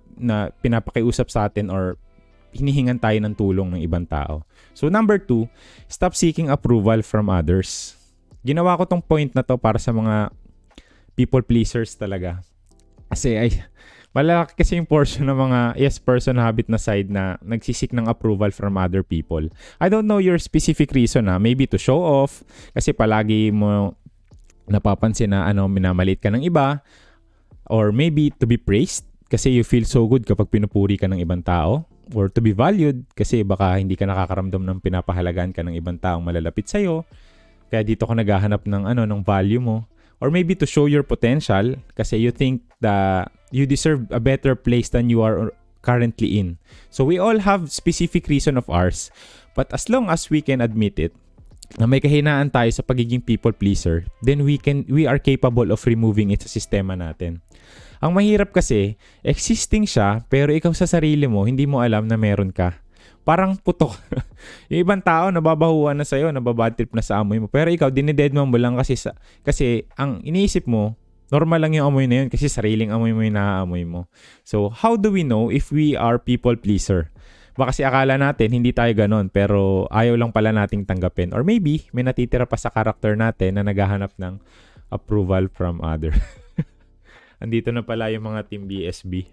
pinapakiusap sa atin or hinihingan tayo ng tulong ng ibang tao? So number 2, stop seeking approval from others. Ginawa ko tong point na to para sa mga people pleasers talaga. Kasi malaki kasi yung portion ng mga yes person habit na side na nagsisik ng approval from other people. I don't know your specific reason maybe to show off kasi palagi mo napapansin na minamalit ka ng iba. Or maybe to be praised kasi you feel so good kapag pinupuri ka ng ibang tao. Or to be valued kasi baka hindi ka nakakaramdam ng pinapahalagaan ka ng ibang taong malalapit sa'yo. Kaya dito ka naghahanap ng value mo. Or maybe to show your potential kasi you think that you deserve a better place than you are currently in. So we all have specific reason of ours. But as long as we can admit it, na may kahinaan tayo sa pagiging people pleaser, then we are capable of removing it sa sistema natin. Ang mahirap kasi, existing siya, pero ikaw sa sarili mo, hindi mo alam na meron ka. Parang putok. Yung ibang tao, nababahuan na sa'yo, nababad trip na sa amoy mo. Pero ikaw, dinidedman mo lang kasi ang iniisip mo, normal lang yung amoy na yun kasi sariling amoy mo yung naaamoy mo. So, how do we know if we are people pleaser? Baka kasi akala natin, hindi tayo ganon, pero ayaw lang pala nating tanggapin. Or maybe, may natitira pa sa character natin na naghahanap ng approval from other. Andito na pala yung mga team BSB.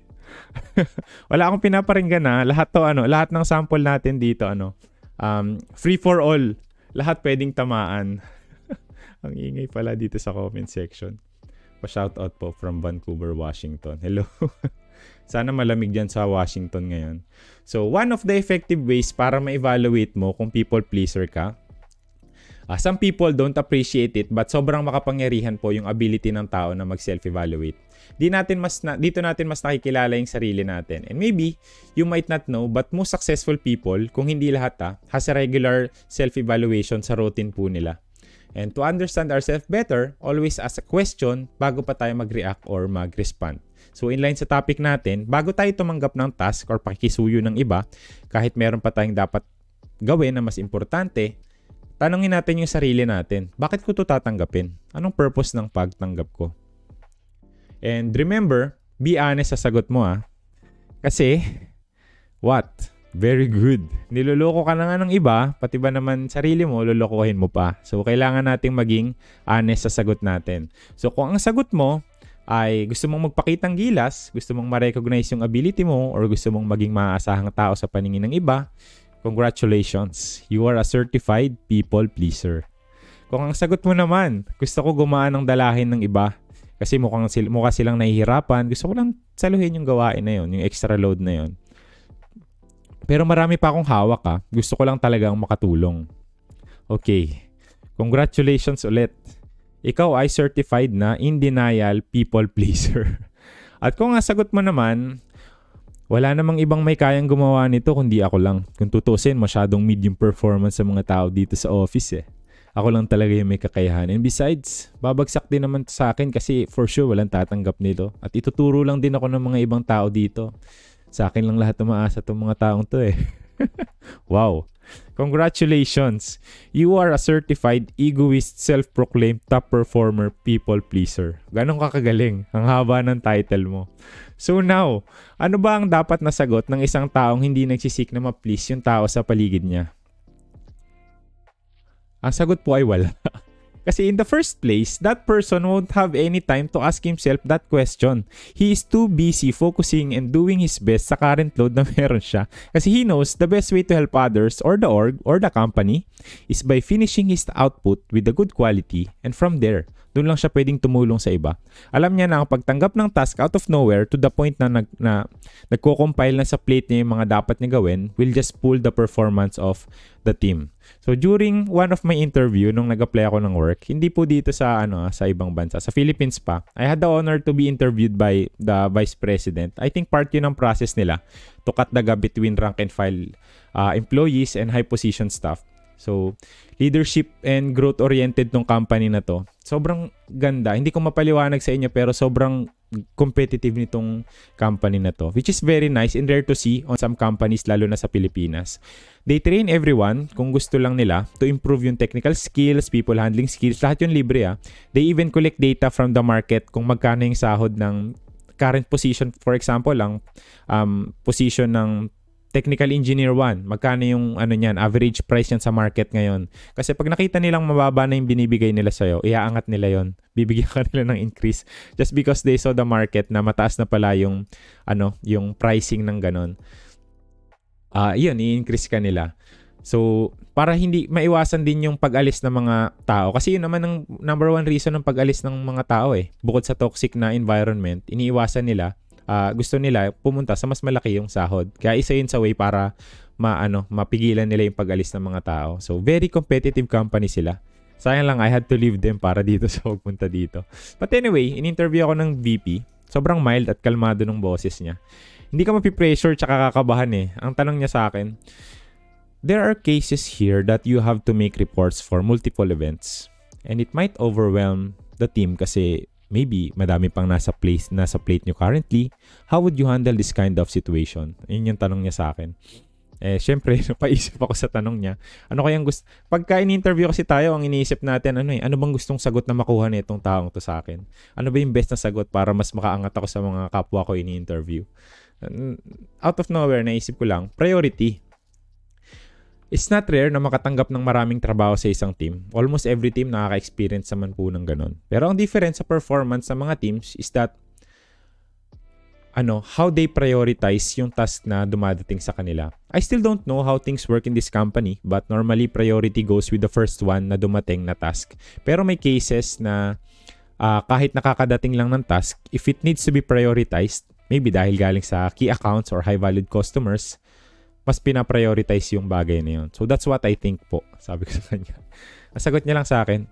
Wala akong pinaparinggan lahat ng sample natin dito, free for all. Lahat pwedeng tamaan. Ang ingay pala dito sa comment section. Pa-shoutout po from Vancouver, Washington. Hello. Sana malamig dyan sa Washington ngayon. So, one of the effective ways para ma-evaluate mo kung people pleaser ka, some people don't appreciate it but sobrang makapangyarihan po yung ability ng tao na mag-self-evaluate. Dito natin mas nakikilala yung sarili natin. And maybe, you might not know but most successful people, kung hindi lahat has a regular self-evaluation sa routine po nila. And to understand ourselves better, always ask a question bago pa tayo mag-react or mag-respond. So inline sa topic natin, bago tayo tumanggap ng task or pakikisuyo ng iba, kahit meron pa tayong dapat gawin na mas importante, tanungin natin yung sarili natin, bakit ko ito tatanggapin? Anong purpose ng pagtanggap ko? And remember, be honest sa sagot mo Kasi, what? Very good. Niloloko ka na nga ng iba, pati ba naman sarili mo, lolokohin mo pa. So, kailangan nating maging honest sa sagot natin. So, kung ang sagot mo ay gusto mong magpakitang gilas, gusto mong ma-recognize yung ability mo, or gusto mong maging maaasahang tao sa paningin ng iba, congratulations. You are a certified people pleaser. Kung ang sagot mo naman, gusto ko gumaan ng dalahin ng iba kasi mukha silang nahihirapan, gusto ko lang saluhin yung gawain na yun, yung extra load na yun. Pero marami pa akong hawak Gusto ko lang talagang makatulong. Okay. Congratulations ulit. Ikaw ay certified na in denial people pleaser. At kung ang sagot mo naman, wala namang ibang may kayang gumawa nito kundi ako lang. Kung tutusin, masyadong medium performance sa mga tao dito sa office Ako lang talaga yung may kakayahan. And besides, babagsak din naman sa akin kasi for sure walang tatanggap nito. At ituturo lang din ako ng mga ibang tao dito. Sa akin lang lahat umaasa itong mga taong to Wow. Congratulations. You are a certified egoist, self-proclaimed top performer, people pleaser. Ganong kakagaling. Ang haba ng title mo. So now, ano ba ang dapat na sagot ng isang taong hindi nagsisik na ma-please yung tao sa paligid niya? Ang sagot po ay wala. Kasi in the first place, that person won't have any time to ask himself that question. He is too busy focusing and doing his best sa current load na meron siya. Kasi he knows the best way to help others or the org or the company is by finishing his output with a good quality, and from there, doon lang siya pwedeng tumulong sa iba. Alam niya na ang pagtanggap ng task out of nowhere to the point na nagko-compile na sa plate niya yung mga dapat niya gawin will just pull the performance of the team. So during one of my interview nung nag-apply ako ng work, hindi po dito sa sa ibang bansa, sa Philippines pa, I had the honor to be interviewed by the Vice President. I think part yun ng process nila to cut the gap between rank and file employees and high position staff. So, leadership and growth-oriented tong company na to. Sobrang ganda. Hindi ko mapaliwanag sa inyo pero sobrang competitive nitong company na to. Which is very nice and rare to see on some companies lalo na sa Pilipinas. They train everyone kung gusto lang nila to improve yung technical skills, people handling skills. Lahat yung libre They even collect data from the market kung magkano yung sahod ng current position. For example, ang position ng Technical Engineer 1, magkano yung niyan, average price yan sa market ngayon. Kasi pag nakita nilang mababa na yung binibigay nila sa'yo, iaangat nila yon. Bibigyan ka nila ng increase just because they saw the market na mataas na pala yung yung pricing ng ganon. Yun, i-increase ka nila. So, para hindi maiwasan din yung pag-alis ng mga tao. Kasi yun naman ang number one reason ng pag-alis ng mga tao Bukod sa toxic na environment, iniiwasan nila gusto nila pumunta sa mas malaki yung sahod. Kaya isa yun sa way para mapigilan nila yung pag-alis ng mga tao. So, very competitive company sila. Sayang lang, I had to leave them para dito sa pagpunta dito. But anyway, in-interview ako ng VP. Sobrang mild at kalmado ng boses niya. Hindi ka mapipressure tsaka kakabahan Ang tanong niya sa akin, there are cases here that you have to make reports for multiple events. And it might overwhelm the team kasi maybe madami pang nasa plate nyo currently. How would you handle this kind of situation? Yun yung tanong niya sa akin. Syempre, napaisip ako sa tanong niya. Ano kayang gusto? Pagka in-interview kasi tayo, ang iniisip natin, ano bang gustong sagot na makuha na itong taong to sa akin? Ano ba yung best na sagot para mas makaangat ako sa mga kapwa ko ini-interview? Out of nowhere, naisip ko lang, priority. It's not rare na makatanggap ng maraming trabaho sa isang team. Almost every team nakaka-experience naman po ng ganun. Pero ang difference sa performance sa mga teams is that how they prioritize yung task na dumadating sa kanila. I still don't know how things work in this company, but normally priority goes with the first one na dumating na task. Pero may cases na kahit nakakadating lang ng task, if it needs to be prioritized, maybe dahil galing sa key accounts or high-valued customers, mas pina-prioritize yung bagay na yun. So that's what I think po, sabi ko sa kanya. Ang sagot niya lang sa akin,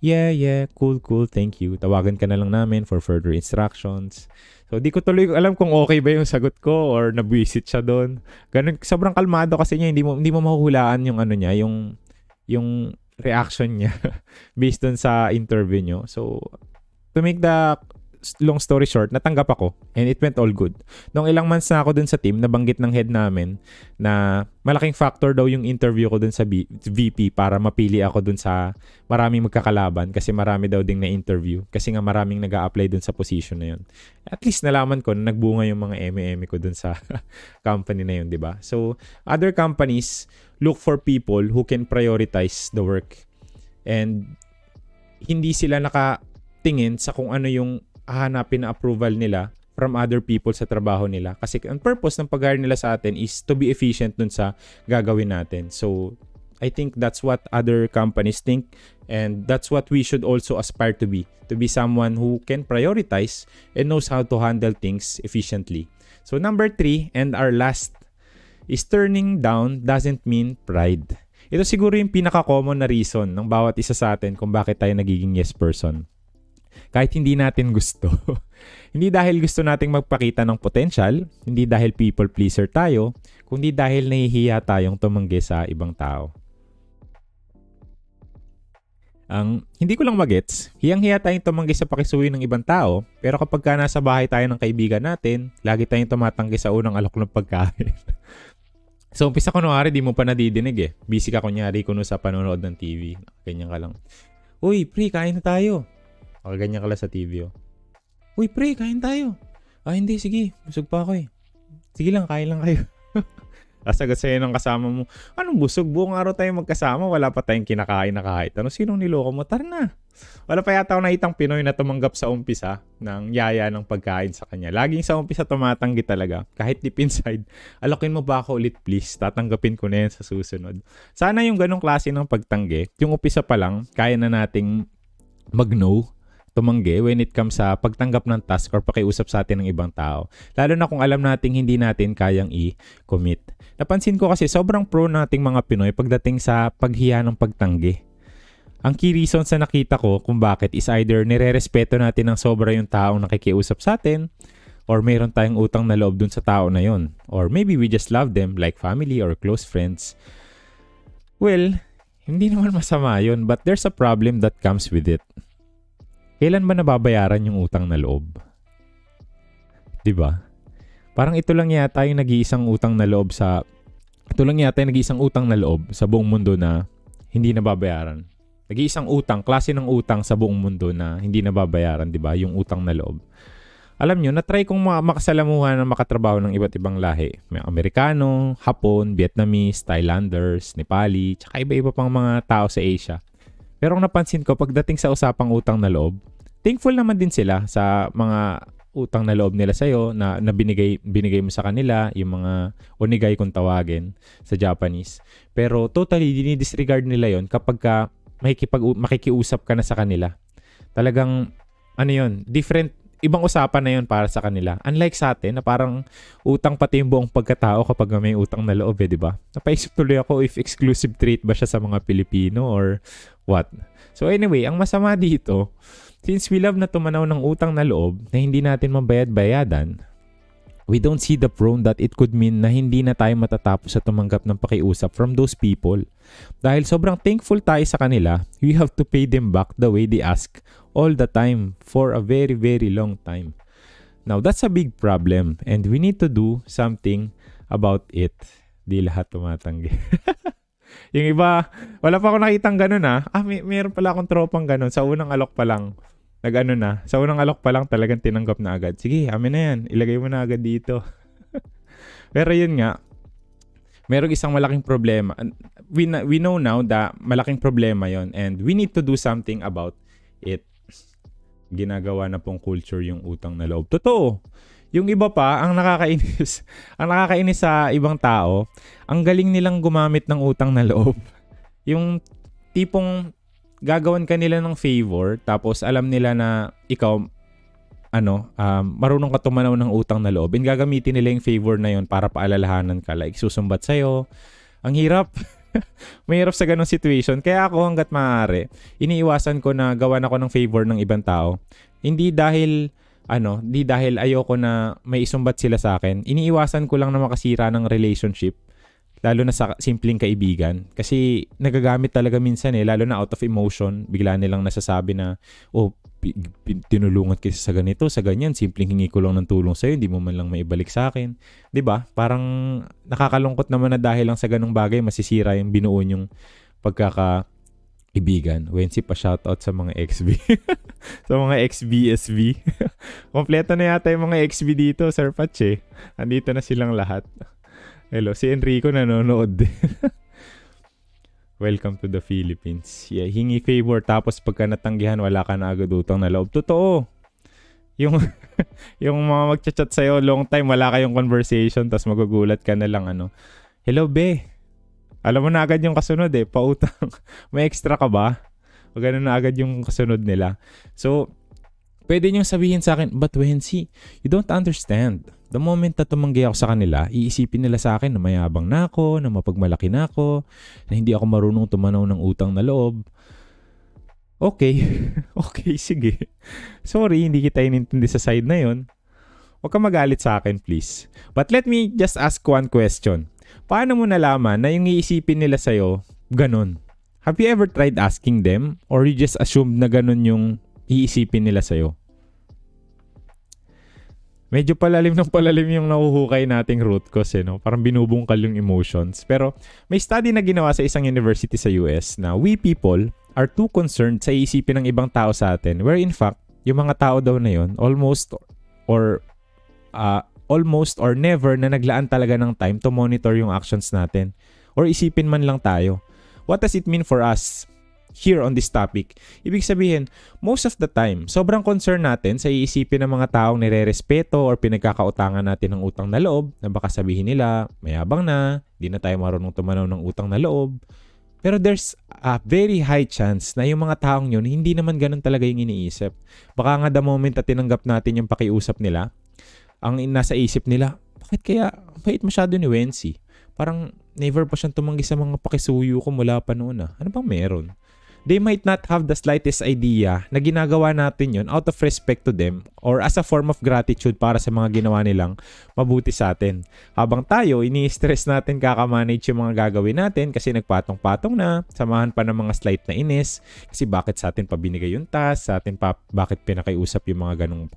yeah, cool, thank you. Tawagan ka na lang namin for further instructions. So di ko tuloy alam kung okay ba yung sagot ko or nabwisit siya doon. Ganun, sobrang kalmado kasi niya, hindi mo mahuhulaan yung niya, yung reaction niya based doon sa interview niyo. So to make the long story short, natanggap ako and it went all good. Nung ilang months na ako dun sa team, nabanggit ng head namin na malaking factor daw yung interview ko dun sa VP para mapili ako dun sa maraming magkakalaban kasi marami daw ding na-interview kasi nga maraming nag-a-apply dun sa position na yun. At least nalaman ko na nagbunga yung mga eme ko dun sa company na yun, di ba? So, other companies look for people who can prioritize the work and hindi sila nakatingin sa kung ano yung hahanapin na approval nila from other people sa trabaho nila. Kasi ang purpose ng pag-hire nila sa atin is to be efficient dun sa gagawin natin. So, I think that's what other companies think and that's what we should also aspire to be. To be someone who can prioritize and knows how to handle things efficiently. So, number 3 and our last is turning down doesn't mean pride. Ito siguro yung pinaka-common na reason ng bawat isa sa atin kung bakit tayo nagiging yes person. Kahit hindi natin gusto. Hindi dahil gusto nating magpakita ng potential, hindi dahil people pleaser tayo, kundi dahil nahihiya tayong tumanggi sa ibang tao. Hindi ko lang magets, hiyang-hiya tayong tumanggi sa pakisuyo ng ibang tao, pero kapag ka nasa bahay tayo ng kaibigan natin, lagi tayong tumatanggi sa unang alok ng pagkain. So, umpisa kunwari, di mo pa nadidinig eh. Busy ka kunyari kuno sa panonood ng TV. Ganyan ka lang. Uy, pre, kain na tayo. O, ganyan ka lang sa TV. Oh. Uy, pre, kain tayo. Hindi, sige. Busog pa ako eh. Sige lang, kain lang kayo. Kasagot sa'yo ng kasama mo. Anong busog? Buong araw tayo magkasama. Wala pa tayong kinakain na kahit. Sinong niloko mo? Tara na. Wala pa yata ako nakitang Pinoy na tumanggap sa umpisa ng yaya ng pagkain sa kanya. Laging sa umpisa tumatanggi talaga. Kahit deep inside, alokin mo ba ako ulit please? Tatanggapin ko na yan sa susunod. Sana yung ganong klase ng pagtanggi, yung umpisa pa lang, kaya na nating mag-no, tumanggi when it comes sa pagtanggap ng task or pakiusap sa atin ng ibang tao. Lalo na kung alam nating hindi natin kayang i-commit. Napansin ko kasi sobrang pro nating mga Pinoy pagdating sa paghiya ng pagtanggi. Ang key reason sa nakita ko kung bakit is either nire-respeto natin ng sobra yung taong nakikiusap sa atin or mayroon tayong utang na loob dun sa tao na yon. Or maybe we just love them like family or close friends. Well, hindi naman masama yun but there's a problem that comes with it. Kailan ba nababayaran yung utang na loob? 'Di ba? Parang ito lang yata yung nag-iisang utang na loob sa buong mundo na hindi nababayaran. Nag-iisang utang, klase ng utang sa buong mundo na hindi nababayaran, 'di ba? Yung utang na loob. Alam nyo, na-try kong makasalamuhan ng makatrabaho ng iba't ibang lahi. May Amerikano, Hapon, Vietnamese, Thailanders, Nepali, tsaka iba-iba pang mga tao sa Asia. Pero ang napansin ko, pagdating sa usapang utang na loob, thankful naman din sila sa mga utang na loob nila sa'yo na binigay mo sa kanila, yung mga onigay kung tawagin sa Japanese. Pero totally, dinidisregard nila yon kapag makikiusap ka na sa kanila. Talagang, different, ibang usapan na yon para sa kanila. Unlike sa atin, na parang utang pati yung buong pagkatao kapag may utang na loob, di ba? Napaisip tuloy ako if exclusive treat ba siya sa mga Pilipino or what. So anyway, ang masama dito, since we love na tumanaw ng utang na loob na hindi natin mabayad-bayadan, we don't see the prone that it could mean na hindi na tayo matatapos sa tumanggap ng pakiusap from those people. Dahil sobrang thankful tayo sa kanila, we have to pay them back the way they ask all the time for a very, very long time. Now, that's a big problem and we need to do something about it. Di lahat tumatanggi. Yung iba, wala pa ako nakitang ganun mayroon pala akong tropang ganun. Sa unang alok pa lang, sa unang alok pa lang talagang tinanggap na agad. Sige, amin na yan. Ilagay mo na agad dito. Pero yun nga, merong isang malaking problema. We know now that malaking problema yon and we need to do something about it. Ginagawa na pong culture yung utang na loob. Totoo. Yung iba pa, ang nakakainis sa ibang tao, ang galing nilang gumamit ng utang na loob. Yung tipong gagawan ka nila ng favor, tapos alam nila na ikaw, marunong ka tumanaw ng utang na loob, and gagamitin nila yung favor na yon para paalalahanan ka, like susumbat sa'yo. Ang hirap. Mahirap sa ganong situation. Kaya ako hanggat maaari, iniiwasan ko na gawan ako ng favor ng ibang tao. Hindi dahil ayoko na may isumbat sila sa akin. Iniiwasan ko lang na makasira ng relationship, lalo na sa simpleng kaibigan. Kasi nagagamit talaga minsan lalo na out of emotion, bigla nilang nasasabi na, tinulungan kita sa ganito, sa ganyan, simpleng hingi ko lang ng tulong sa'yo, hindi mo man lang maibalik sa akin. 'Di ba? Parang nakakalungkot naman na dahil lang sa ganung bagay, masisira yung binuo yung pagkakaibigan. Wensi pa shoutout sa mga XB. sa mga XB-SB. Kompleto na yata yung mga XB dito, Sir Patch eh. Andito na silang lahat. Hello, si Enrico nanonood din. Welcome to the Philippines. Yeah, hingi favor tapos pagka natanggihan wala ka na agad utang na loob. Totoo. Yung yung mga magchat-chat sa'yo long time wala kayong conversation tapos magugulat ka na lang hello be. Alam mo na agad yung kasunod pautang. May extra ka ba? O ganun na agad yung kasunod nila. So, pwede niyong sabihin sa akin, but Wensi, you don't understand. The moment na tumanggi ako sa kanila, iisipin nila sa akin na mayabang na ako, na mapagmalaki na ako, na hindi ako marunong tumanaw ng utang na loob. Okay. Okay, sige. Sorry, hindi kita inintindi sa side na yon. Huwag kang magalit sa akin, please. But let me just ask one question. Paano mo nalaman na yung iisipin nila sa'yo, ganun? Have you ever tried asking them? Or you just assumed na ganun yung iisipin nila sa'yo? Medyo palalim yung nahuhukay nating root cause Parang binubungkal yung emotions. Pero may study na ginawa sa isang university sa US na we people are too concerned sa isipin ng ibang tao sa atin, where in fact, yung mga tao daw na yun almost or never na naglaan talaga ng time to monitor yung actions natin or isipin man lang tayo. What does it mean for us here on this topic? Ibig sabihin, most of the time, sobrang concern natin sa iisipin ng mga taong nire-respeto or pinagkakautangan natin ng utang na loob na baka sabihin nila, mayabang na, di na tayo marunong tumanaw ng utang na loob. Pero there's a very high chance na yung mga taong yun, hindi naman ganun talaga yung iniisip. Baka nga the moment na tinanggap natin yung pakiusap nila, ang nasa isip nila, bakit kaya bait masyado ni Wensi? Parang never pa siyang tumanggi sa mga pakisuyo ko mula pa noon Ano bang meron? They might not have the slightest idea na ginagawa natin yon out of respect to them or as a form of gratitude para sa mga ginawa nilang mabuti sa atin. Habang tayo, ini-stress natin kakamanage yung mga gagawin natin kasi nagpatong-patong na, samahan pa ng mga slight na inis kasi bakit sa atin pa binigay yung task, sa atin pa bakit pinakiusap yung mga ganong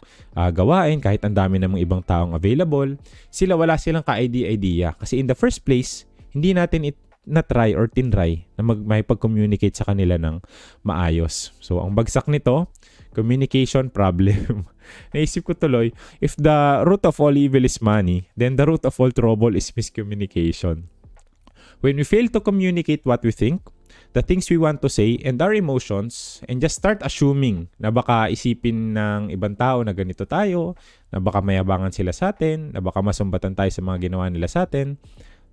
gawain kahit ang dami namang ibang taong available. Wala silang ka-idea kasi in the first place, hindi natin na-try or tinry na may pag-communicate sa kanila ng maayos. So, ang bagsak nito, communication problem. Naisip ko tuloy, if the root of all evil is money, then the root of all trouble is miscommunication. When we fail to communicate what we think, the things we want to say, and our emotions, and just start assuming na baka isipin ng ibang tao na ganito tayo, na baka mayabangan sila sa atin, na baka masumbatan tayo sa mga ginawa nila sa atin,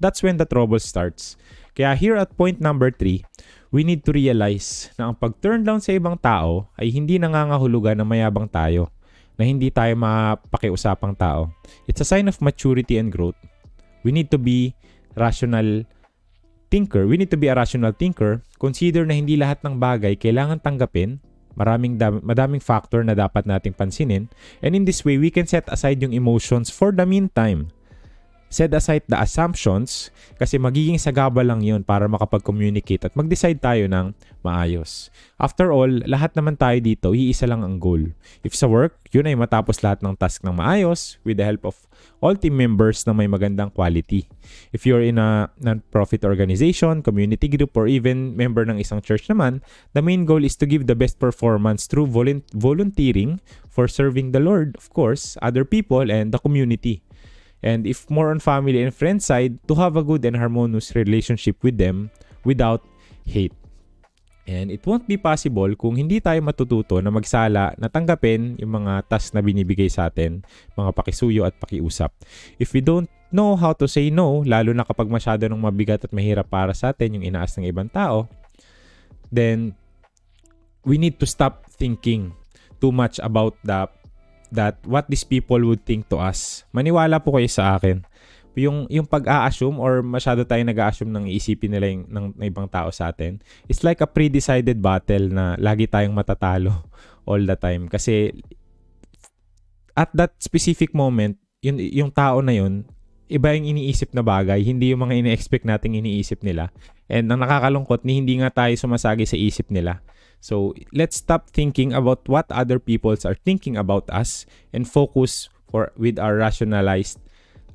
that's when the trouble starts. Kaya here at point number 3, we need to realize na ang pag-turn down sa ibang tao ay hindi nangangahulugan na mayabang tayo, na hindi tayo mapakiusapang tao. It's a sign of maturity and growth. We need to be rational thinker. We need to be a rational thinker. Consider na hindi lahat ng bagay kailangan tanggapin. Madaming factor na dapat nating pansinin. And in this way, we can set aside yung emotions for the meantime. Set aside the assumptions kasi magiging sagaba lang yun para makapag-communicate at mag-decide tayo ng maayos. After all, lahat naman tayo dito, iisa lang ang goal. If sa work, yun ay matapos lahat ng task ng maayos with the help of all team members na may magandang quality. If you're in a non-profit organization, community group, or even member ng isang church naman, the main goal is to give the best performance through volunteering for serving the Lord, of course, other people, and the community. And if more on family and friend side, to have a good and harmonious relationship with them without hate. And it won't be possible kung hindi tayo matututo na magsala na tanggapin yung mga task na binibigay sa atin, mga pakisuyo at pakiusap. If we don't know how to say no, lalo na kapag masyado nang mabigat at mahirap para sa atin yung inaas ng ibang tao, then we need to stop thinking too much about that what these people would think to us. Maniwala po kayo sa akin. Yung pag-a-assume or masyado tayo nag-a-assume ng iisipin nila ng ibang tao sa atin, it's like a pre-decided battle na lagi tayong matatalo all the time. Kasi at that specific moment, yung tao na yun, iba yung iniisip na bagay, hindi yung mga ine-expect nating iniisip nila. And ang nakakalungkot, hindi nga tayo sumasagi sa isip nila. So let's stop thinking about what other people are thinking about us and focus with our rationalized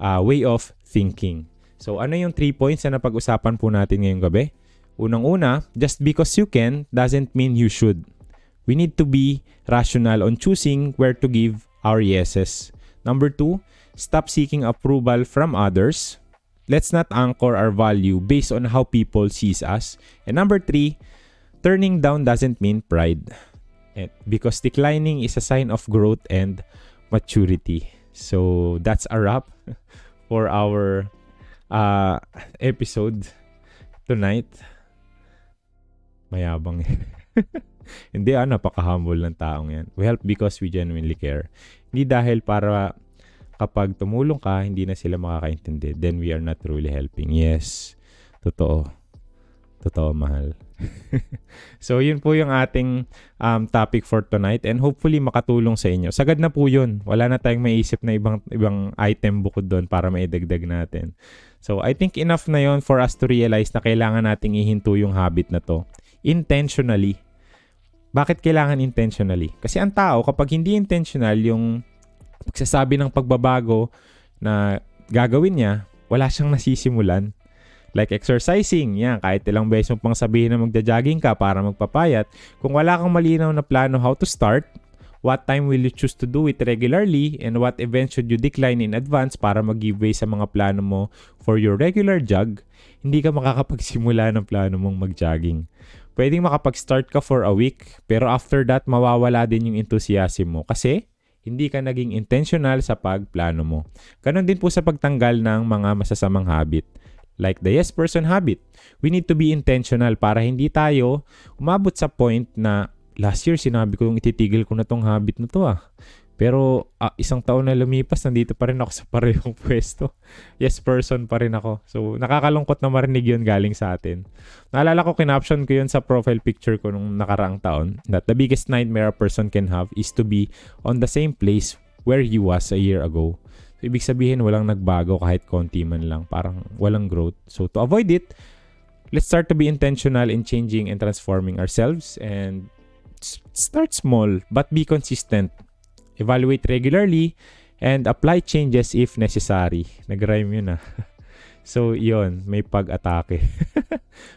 way of thinking. So ano yung 3 points na napag-usapan po natin ngayong gabi? Unang-una, just because you can doesn't mean you should. We need to be rational on choosing where to give our yeses. Number 2, stop seeking approval from others. Let's not anchor our value based on how people sees us. And number 3, turning down doesn't mean pride. Because declining is a sign of growth and maturity. So that's a wrap for our episode tonight. Mayabang. Hindi, napaka-humble ng taong yan. We help because we genuinely care. Hindi dahil para kapag tumulong ka, hindi na sila makakaintindi. Then we are not truly helping. Yes. Totoo. Totoo, mahal. So, yun po yung ating topic for tonight. And hopefully, makatulong sa inyo. Sagad na po yun. Wala na tayong maisip na ibang item bukod doon para maidagdag natin. So, I think enough na yon for us to realize na kailangan nating ihinto yung habit na to. Intentionally. Bakit kailangan intentionally? Kasi ang tao, kapag hindi intentional yung pagsasabi ng pagbabago na gagawin niya, wala siyang nasisimulan. Like exercising, yan, kahit ilang beses mo pang sabihin na magja-jogging ka para magpapayat, kung wala kang malinaw na plano how to start, what time will you choose to do it regularly, and what event should you decline in advance para mag-give way sa mga plano mo for your regular jog, hindi ka makakapagsimula ng plano mong mag-jogging. Pwedeng makapag-start ka for a week, pero after that, mawawala din yung enthusiasm mo kasi hindi ka naging intentional sa pagplano mo. Ganon din po sa pagtanggal ng mga masasamang habit. Like the yes person habit. We need to be intentional para hindi tayo umabot sa point na last year sinabi ko yung ititigil ko na tong habit na to Pero isang taon na lumipas, nandito pa rin ako sa parehong pwesto. Yes person pa rin ako. So nakakalungkot na marinig yun galing sa atin. Naalala ko, kinaption ko yun sa profile picture ko nung nakaraang taon, that the biggest nightmare a person can have is to be on the same place where he was a year ago. So ibig sabihin, walang nagbago kahit konti man lang. Parang walang growth. So to avoid it, let's start to be intentional in changing and transforming ourselves, and start small but be consistent. Evaluate regularly and apply changes if necessary. Nag-rhyme yun So, yun. May pag-atake.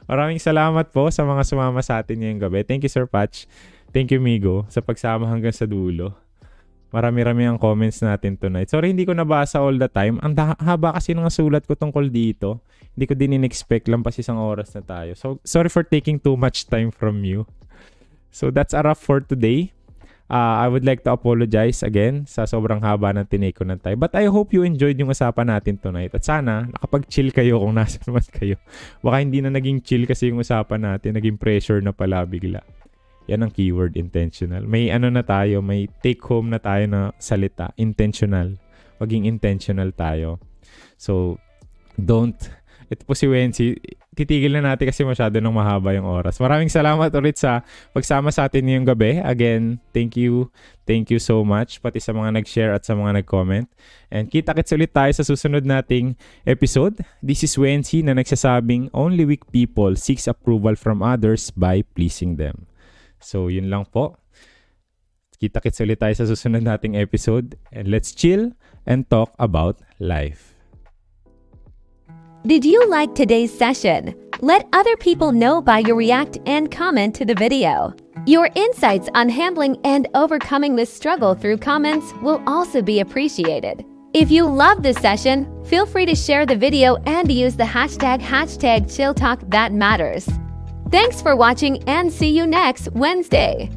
Maraming salamat po sa mga sumama sa atin ngayong gabi. Thank you, Sir Patch. Thank you, Migo, sa pagsama hanggang sa dulo. Marami-rami ang comments natin tonight. Sorry, hindi ko nabasa all the time. Ang haba kasi ng sulat ko tungkol dito. Hindi ko din in-expect. Lampas isang oras na tayo. So, sorry for taking too much time from you. So, that's a wrap for today. I would like to apologize again sa sobrang haba ng tinake ko ng time. But I hope you enjoyed yung usapan natin tonight. At sana, nakapag-chill kayo kung nasa naman kayo. Baka hindi na naging chill kasi yung usapan natin. Naging pressure na pala bigla. Yan ang keyword, intentional. May na tayo, may take home na tayo na salita. Intentional. Maging intentional tayo. So, ito po si Wency. Titigil na natin kasi masyado nang mahaba yung oras. Maraming salamat ulit sa pagsama sa atin ngayong gabi. Again, thank you. Thank you so much. Pati sa mga nag-share at sa mga nag-comment. And kita-kits ulit tayo sa susunod nating episode. This is Wency na nagsasabing, only weak people seeks approval from others by pleasing them. So, yun lang po. Kita-kits ulit tayo sa susunod nating episode. And let's chill and talk about life. Did you like today's session? Let other people know by your react and comment to the video. Your insights on handling and overcoming this struggle through comments will also be appreciated. If you love this session, feel free to share the video and use the hashtag #ChillTalk that matters. Thanks for watching and see you next Wednesday.